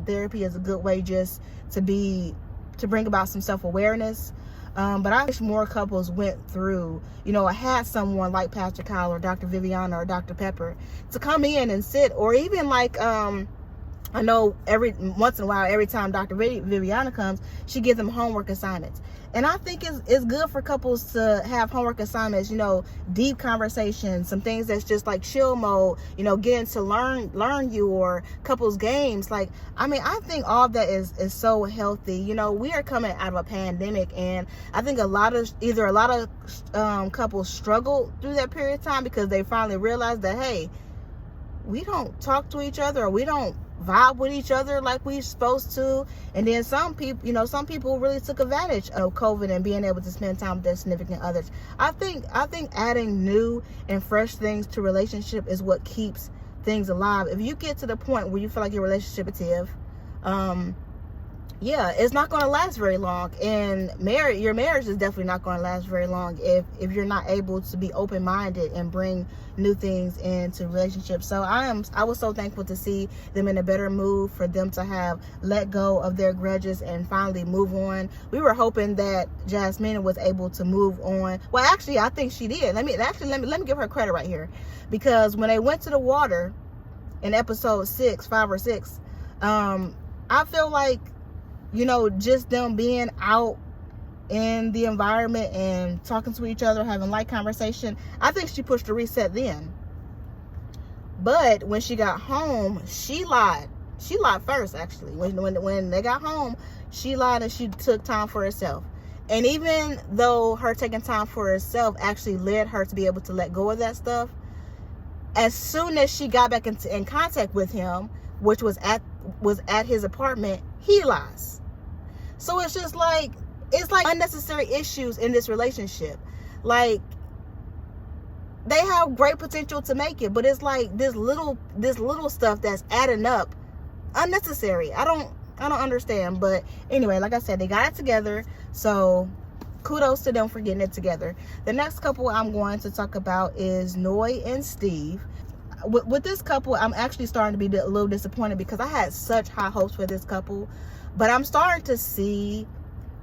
[SPEAKER 1] therapy is a good way just to bring about some self-awareness. But I wish more couples went through, you know, I had someone like Pastor Kyle or Dr. Viviana or Dr. Pepper to come in and sit, or even like, I know every once in a while, every time Dr. Viviana comes, she gives them homework assignments. And I think it's good for couples to have homework assignments, you know, deep conversations, some things that's just like chill mode, you know, getting to learn you, or couples games. Like, I mean, I think all of that is so healthy. You know, we are coming out of a pandemic, and I think a lot of couples struggled through that period of time because they finally realized that, hey, we don't talk to each other, or we don't vibe with each other like we're supposed to. And then some people really took advantage of COVID and being able to spend time with their significant others. I think adding new and fresh things to relationship is what keeps things alive. If you get to the point where you feel like your relationship is it's not going to last very long, and your marriage is definitely not going to last very long if you're not able to be open-minded and bring new things into relationships. So I was so thankful to see them in a better mood, for them to have let go of their grudges and finally move on. We were hoping that Jasmina was able to move on. Well, actually, I think she did. Let me give her credit right here, because when they went to the water in episode 5 or 6, I feel like, you know, just them being out in the environment and talking to each other, having light conversation, I think she pushed the reset then. But when she got home, she lied. She lied first, actually. When they got home, she lied, and she took time for herself. And even though her taking time for herself actually led her to be able to let go of that stuff, as soon as she got back in contact with him, which was at his apartment, he lies. So it's just like, it's like unnecessary issues in this relationship. Like, they have great potential to make it, but it's like this little stuff that's adding up, unnecessary. I don't understand. But anyway, like I said, they got it together, so kudos to them for getting it together. The next couple I'm going to talk about is Noy and Steve. with this couple, I'm actually starting to be a little disappointed because I had such high hopes for this couple, but I'm starting to see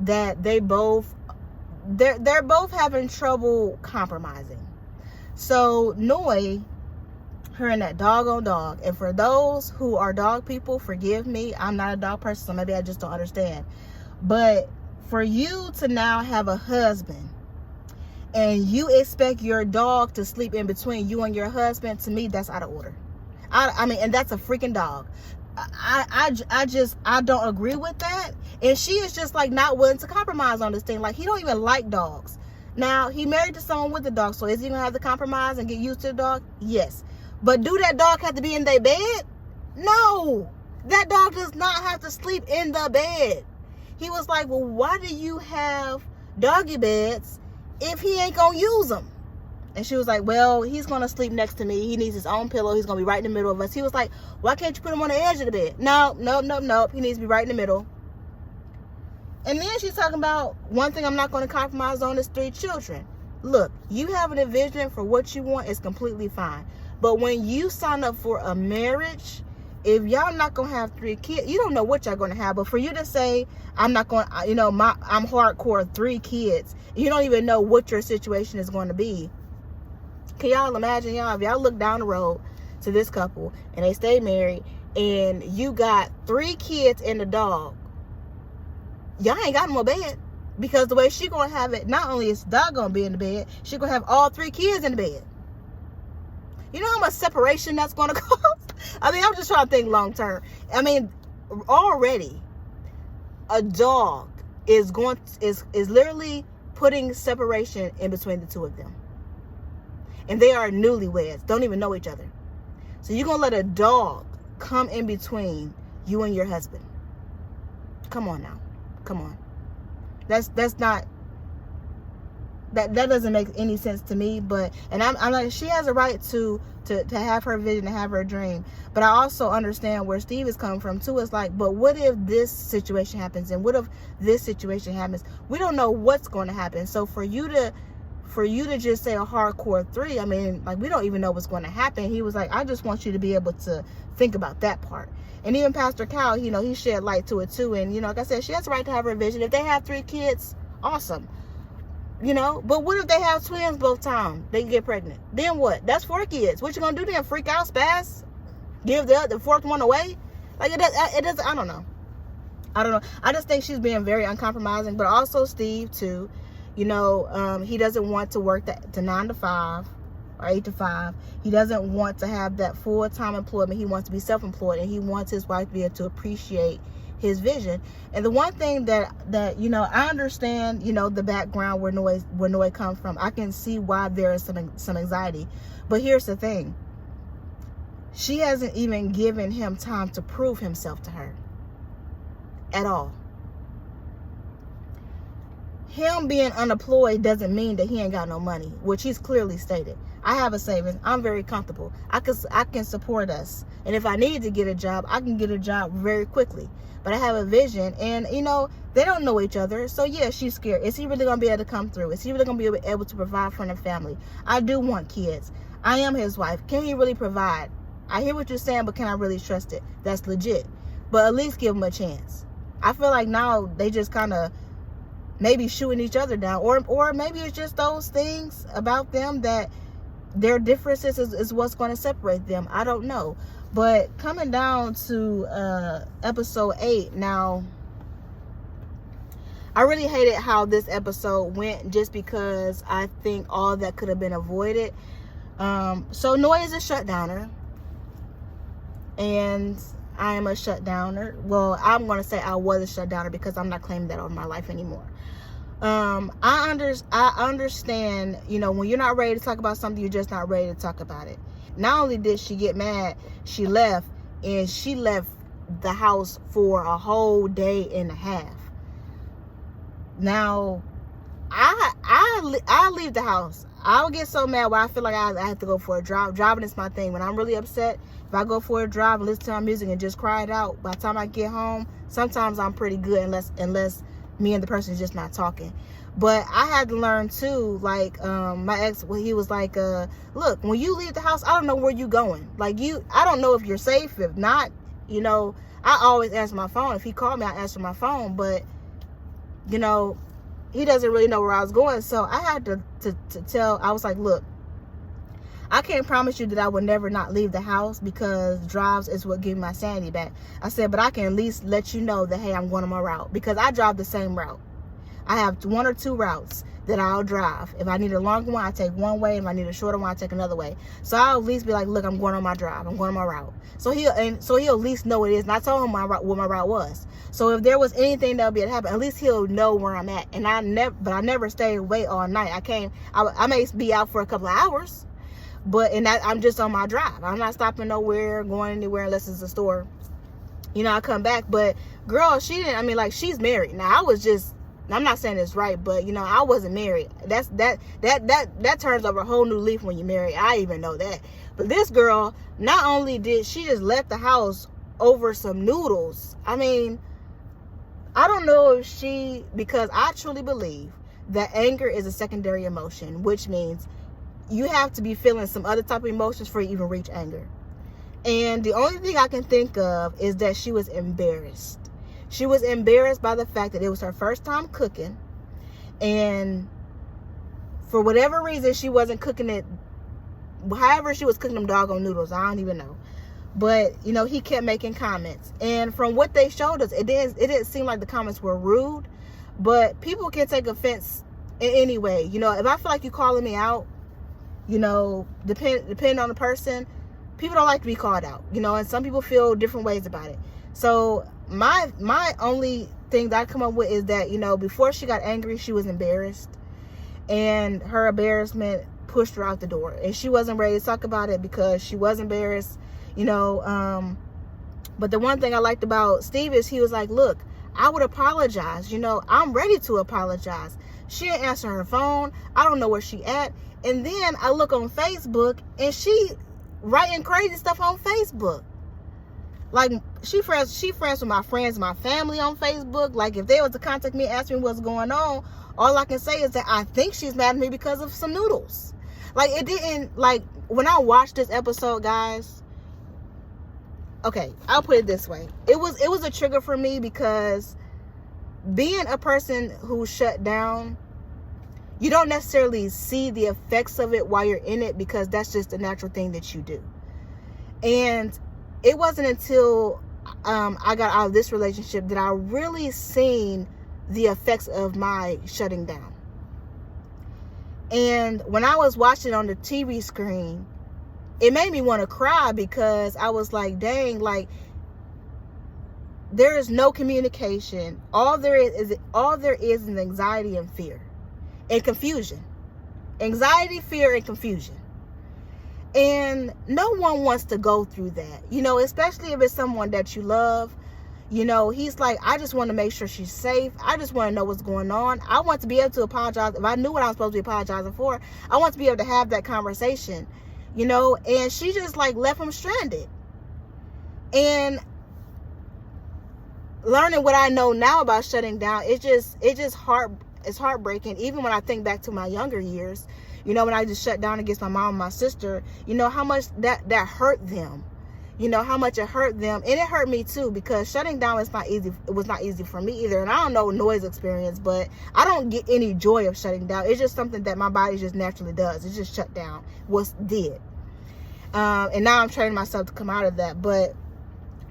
[SPEAKER 1] that they're both having trouble compromising. So Noy, her and that doggone dog, and for those who are dog people, forgive me, I'm not a dog person, so maybe I just don't understand, but for you to now have a husband and you expect your dog to sleep in between you and your husband, to me, that's out of order. I mean, and that's a freaking dog. I don't agree with that. And she is just like not willing to compromise on this thing. Like, he don't even like dogs. Now, he married to someone with a dog, so is he gonna have to compromise and get used to the dog? Yes. But do that dog have to be in their bed? No. That dog does not have to sleep in the bed. He was like, well, why do you have doggy beds if he ain't gonna use them? And she was like, well, he's gonna sleep next to me. He needs his own pillow. He's gonna be right in the middle of us. He was like, why can't you put him on the edge of the bed? No. He needs to be right in the middle. And then she's talking about, one thing I'm not going to compromise on is 3 children. Look, you having a vision for what you want is completely fine. But when you sign up for a marriage, if y'all not going to have 3 kids, you don't know what y'all going to have. But for you to say, I'm not going, I'm hardcore 3 kids, you don't even know what your situation is going to be. Can y'all imagine, y'all, if y'all look down the road to this couple and they stay married and you got 3 kids and a dog, y'all ain't got no bed, because the way she gonna have it, not only is the dog gonna be in the bed, she gonna have all 3 kids in the bed. You know how much separation that's gonna cost? I mean, I'm just trying to think long term. I mean, already a dog is literally putting separation in between the 2 of them, and they are newlyweds, don't even know each other. So you're gonna let a dog come in between you and your husband? Come on now. Come on. That's not, that doesn't make any sense to me. But, and I'm like, she has a right to have her vision, to have her dream. But I also understand where Steve is coming from too. It's like, but what if this situation happens, and what if this situation happens? We don't know what's going to happen. So for you to just say a hardcore 3, I mean, like, we don't even know what's going to happen. He was like, I just want you to be able to think about that part. And even Pastor Cal, he shed light to it too. And, like I said, she has the right to have her vision. If they have 3 kids, awesome. But what if they have twins both times? They can get pregnant. Then what? That's 4 kids. What you gonna do then? Freak out, spaz? Give the 4th one away? Like, it does. I don't know. I just think she's being very uncompromising. But also Steve too. He doesn't want to work the 9 to 5 or 8 to 5. He doesn't want to have that full-time employment. He wants to be self-employed, and he wants his wife to be able to appreciate his vision. And the one thing that I understand, the background where Noy comes from. I can see why there is some anxiety. But here's the thing. She hasn't even given him time to prove himself to her at all. Him being unemployed doesn't mean that he ain't got no money, which he's clearly stated. I have a savings. I'm very comfortable. I can support us. And if I need to get a job, I can get a job very quickly. But I have a vision, and they don't know each other. So yeah, she's scared. Is he really gonna be able to come through? Is he really gonna be able to provide for the family? I do want kids. I am his wife. Can he really provide? I hear what you're saying, but can I really trust it? That's legit. But at least give him a chance. I feel like now they just kind of maybe shooting each other down, or maybe it's just those things about them that their differences is what's going to separate them. I don't know. But coming down to episode 8 now, I really hated how this episode went, just because I think all that could have been avoided. So Noy is a shutdowner, and I am a shutdowner. Well, I'm going to say I was a shutdowner because I'm not claiming that on my life anymore. I understand, when you're not ready to talk about something, you're just not ready to talk about it. Not only did she get mad, she left, and she left the house for a whole day and a half. Now, I leave the house. I'll get so mad when I feel like I have to go for a drive. Driving is my thing. When I'm really upset, if I go for a drive and listen to my music and just cry it out, by the time I get home, sometimes I'm pretty good, unless me and the person is just not talking. But I had to learn too, like, my ex, well, he was like, look, when you leave the house, I don't know where you going. Like, I don't know if you're safe. If not, you know, I always answer my phone. If he called me, I answer my phone. But, you know, he doesn't really know where I was going. So I had to tell, I was like, look, I can't promise you that I would never not leave the house, because drives is what gives me my sanity back. I said, but I can at least let you know that, hey, I'm going on my route, because I drive the same route. I have 1 or 2 routes that I'll drive. If I need a longer one, I take one way. If I need a shorter one, I take another way. So I'll at least be like, look, I'm going on my drive. I'm going on my route. So he'll at least know what it is. And I told him what my route was. So if there was anything that would be to happen, at least he'll know where I'm at. And I never stay away all night. I may be out for a couple of hours, but I'm just on my drive. I'm not stopping nowhere, going anywhere unless it's a store. You know, I come back. But girl, she's married. Now I'm not saying it's right, but, you know, I wasn't married. That turns over a whole new leaf when you're married. I even know that. But this girl, not only did she just left the house over some noodles. I mean, I don't know if because I truly believe that anger is a secondary emotion, which means you have to be feeling some other type of emotions for you to even reach anger. And the only thing I can think of is that she was embarrassed. She was embarrassed by the fact that it was her first time cooking. And for whatever reason, she wasn't cooking it. However, she was cooking them doggone noodles. I don't even know. But, you know, he kept making comments. And from what they showed us, it didn't seem like the comments were rude. But people can take offense in any way. You know, if I feel like you calling me out, you know, depending on the person, people don't like to be called out. You know, and some people feel different ways about it. So my only thing that I come up with is that, you know, before she got angry, she was embarrassed, and her embarrassment pushed her out the door, and she wasn't ready to talk about it because she was embarrassed, you know. But the one thing I liked about Steve is he was like, look, I would apologize, you know, I'm ready to apologize. She didn't answer her phone. I don't know where she at. And then I look on Facebook, and she writing crazy stuff on Facebook. Like, she friends with my friends, my family on Facebook. Like, if they was to contact me, ask me what's going on, all I can say is that I think she's mad at me because of some noodles. Like, it didn't, like, when I watched this episode, guys, okay, I'll put it this way. It was a trigger for me, because being a person who shut down, you don't necessarily see the effects of it while you're in it, because that's just a natural thing that you do. And it wasn't until I got out of this relationship that I really seen the effects of my shutting down. And when I was watching on the TV screen, it made me want to cry, because I was like, dang, like, there is no communication. All there is anxiety and fear and confusion. Anxiety, fear, and confusion. And no one wants to go through that, you know, especially if it's someone that you love. You know, he's like, I just want to make sure she's safe. I just want to know what's going on. I want to be able to apologize. If I knew what I was supposed to be apologizing for, I want to be able to have that conversation, you know. And she just, like, left him stranded. And learning what I know now about shutting down, it's heartbreaking. Even when I think back to my younger years, you know, when I just shut down against my mom and my sister, you know, how much that hurt them, you know, how much it hurt them. And it hurt me too, because shutting down is not easy. It was not easy for me either. And I don't know Noy's experience, but I don't get any joy of shutting down. It's just something that my body just naturally does. It's just shut down. And now I'm training myself to come out of that. But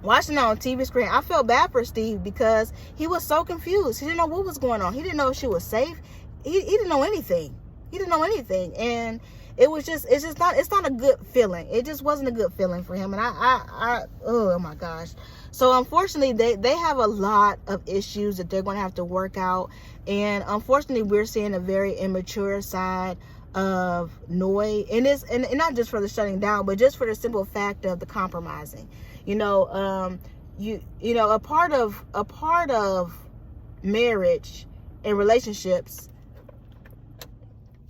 [SPEAKER 1] watching it on TV screen, I felt bad for Steve, because he was so confused. He didn't know what was going on. He didn't know if she was safe. He didn't know anything. He didn't know anything. And it's not a good feeling. It just wasn't a good feeling for him. And oh my gosh. So unfortunately, they have a lot of issues that they're going to have to work out. And unfortunately, we're seeing a very immature side of Noy. And not just for the shutting down, but just for the simple fact of the compromising. You know, you know, a part of marriage and relationships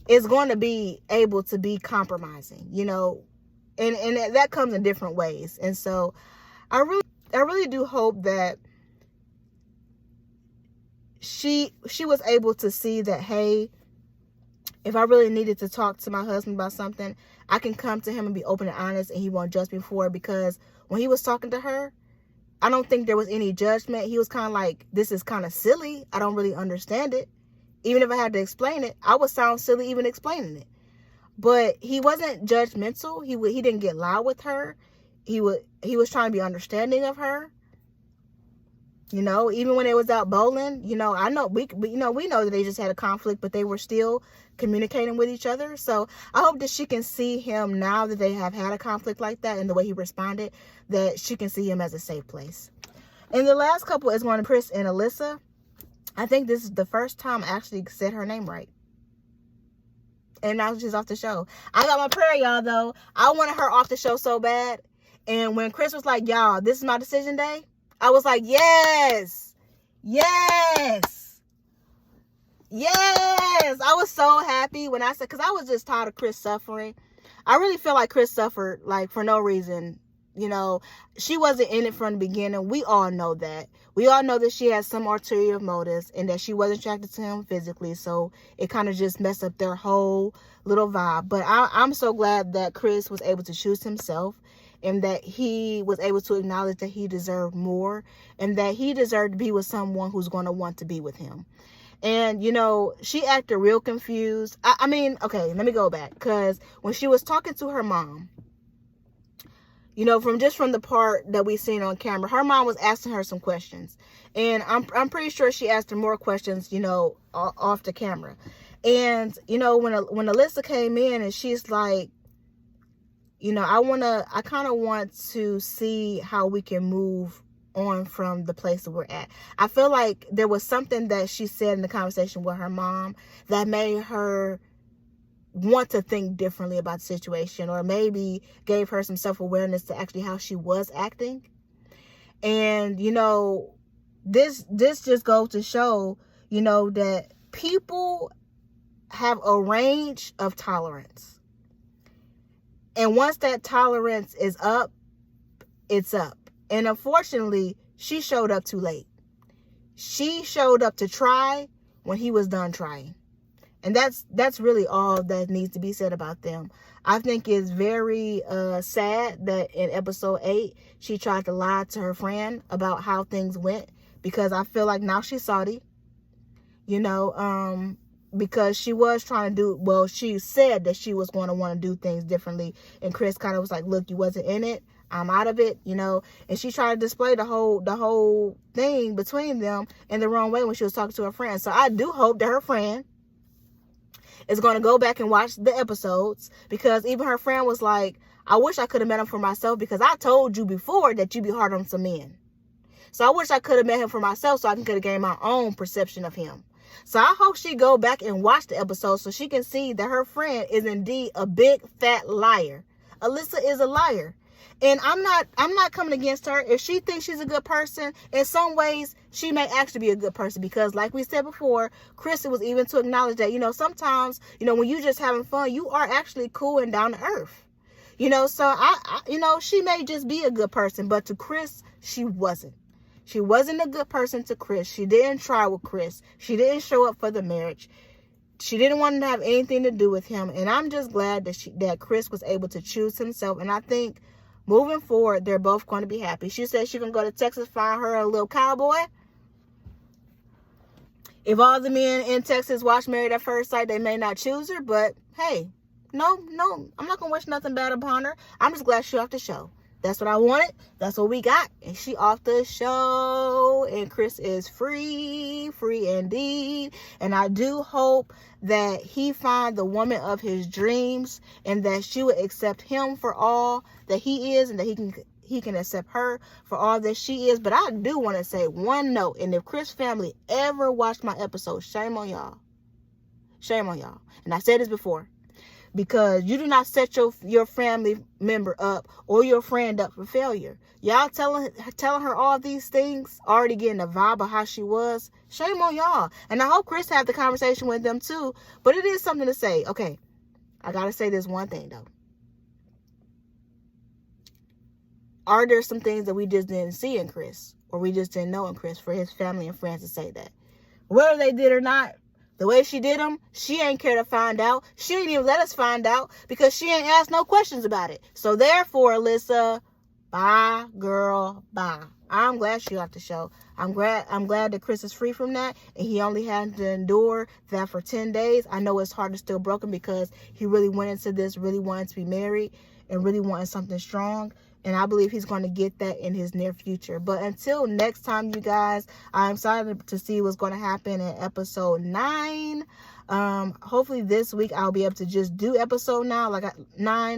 [SPEAKER 1] is going to be able to be compromising, you know, and that comes in different ways. And so I really do hope that she was able to see that, hey, if I really needed to talk to my husband about something, I can come to him and be open and honest, and he won't judge me for it. Because when he was talking to her, I don't think there was any judgment. He was kind of like, this is kind of silly. I don't really understand it. Even if I had to explain it, I would sound silly even explaining it. But he wasn't judgmental. He didn't get loud with her. He was trying to be understanding of her. Even when they was out bowling, I know we know that they just had a conflict, but they were still communicating with each other. So I hope that she can see him now that they have had a conflict like that, and the way he responded, that she can see him as a safe place. And the last couple is one of Chris and Alyssa. I think this is the first time I actually said her name right. And now she's off the show. I got my prayer, y'all, though. I wanted her off the show so bad. And when Chris was like, y'all, this is my decision day, I was like, yes. Yes. Yes. I was so happy when I said, because I was just tired of Chris suffering. I really feel like Chris suffered, like, for no reason. She wasn't in it from the beginning. We all know that. We all know that she has some ulterior motives, and that she wasn't attracted to him physically. So it kind of just messed up their whole little vibe. But I'm so glad that Chris was able to choose himself, and that he was able to acknowledge that he deserved more, and that he deserved to be with someone who's going to want to be with him. And, she acted real confused. I mean, okay, let me go back. Because when she was talking to her mom, from the part that we seen on camera, her mom was asking her some questions. And I'm pretty sure she asked her more questions, off the camera. And, when Alyssa came in and she's like, I kind of want to see how we can move on from the place that we're at. I feel like there was something that she said in the conversation with her mom that made her want to think differently about the situation, or maybe gave her some self-awareness to actually how she was acting. And, this just goes to show, that people have a range of tolerance. And once that tolerance is up, it's up. And unfortunately, she showed up too late. She showed up to try when he was done trying. And that's really all that needs to be said about them. I think it's very sad that in episode 8, she tried to lie to her friend about how things went. Because I feel like now she's salty. Because she was trying to she said that she was going to want to do things differently. And Chris kind of was like, look, you wasn't in it. I'm out of it, and she tried to display the whole thing between them in the wrong way when she was talking to her friend. So I do hope that her friend is going to go back and watch the episodes, because even her friend was like, I wish I could have met him for myself, because I told you before that you be hard on some men. So I wish I could have met him for myself so I could have gained my own perception of him. So I hope she go back and watch the episode so she can see that her friend is indeed a big fat liar. Alyssa is a liar. And I'm not coming against her. If she thinks she's a good person, in some ways, she may actually be a good person. Because like we said before, Krista was even to acknowledge that, sometimes, when you just having fun, you are actually cool and down to earth. So I she may just be a good person. But to Chris, she wasn't. She wasn't a good person to Chris. She didn't try with Chris. She didn't show up for the marriage. She didn't want to have anything to do with him. And I'm just glad that Chris was able to choose himself. And I think moving forward, they're both going to be happy. She said she can go to Texas, find her a little cowboy. If all the men in Texas watch Married at First Sight, they may not choose her. But hey, no, I'm not going to wish nothing bad upon her. I'm just glad she's off the show. That's what I wanted. That's what we got. And she off the show. And Chris is free indeed. And I do hope that he find the woman of his dreams, and that she would accept him for all that he is, and that he can accept her for all that she is. But I do want to say one note. And if Chris family ever watched my episode, shame on y'all. Shame on y'all. And I said this before. Because you do not set your family member up or your friend up for failure. Y'all telling her all these things, already getting a vibe of how she was. Shame on y'all. And I hope Chris had the conversation with them too. But it is something to say. Okay, I got to say this one thing though. Are there some things that we just didn't see in Chris, or we just didn't know in Chris, for his family and friends to say that? Whether they did or not, the way she did them, she ain't care to find out. She didn't even let us find out because she ain't asked no questions about it. So therefore, Alyssa, bye, girl, bye. I'm glad she got the show. I'm glad that Chris is free from that, and he only had to endure that for 10 days. I know his heart is still broken because he really went into this really wanting to be married and really wanting something strong. And I believe he's going to get that in his near future. But until next time, you guys, I'm excited to see what's going to happen in episode 9. Hopefully this week I'll be able to just do episode 9.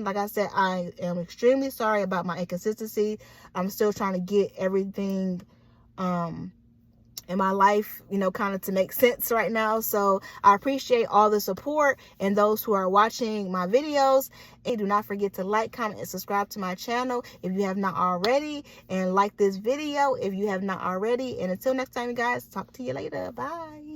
[SPEAKER 1] Like I said, I am extremely sorry about my inconsistency. I'm still trying to get everything in my life, kind of to make sense right now. So I appreciate all the support and those who are watching my videos. And do not forget to like, comment, and subscribe to my channel if you have not already. And like this video if you have not already. And until next time, you guys, talk to you later. Bye.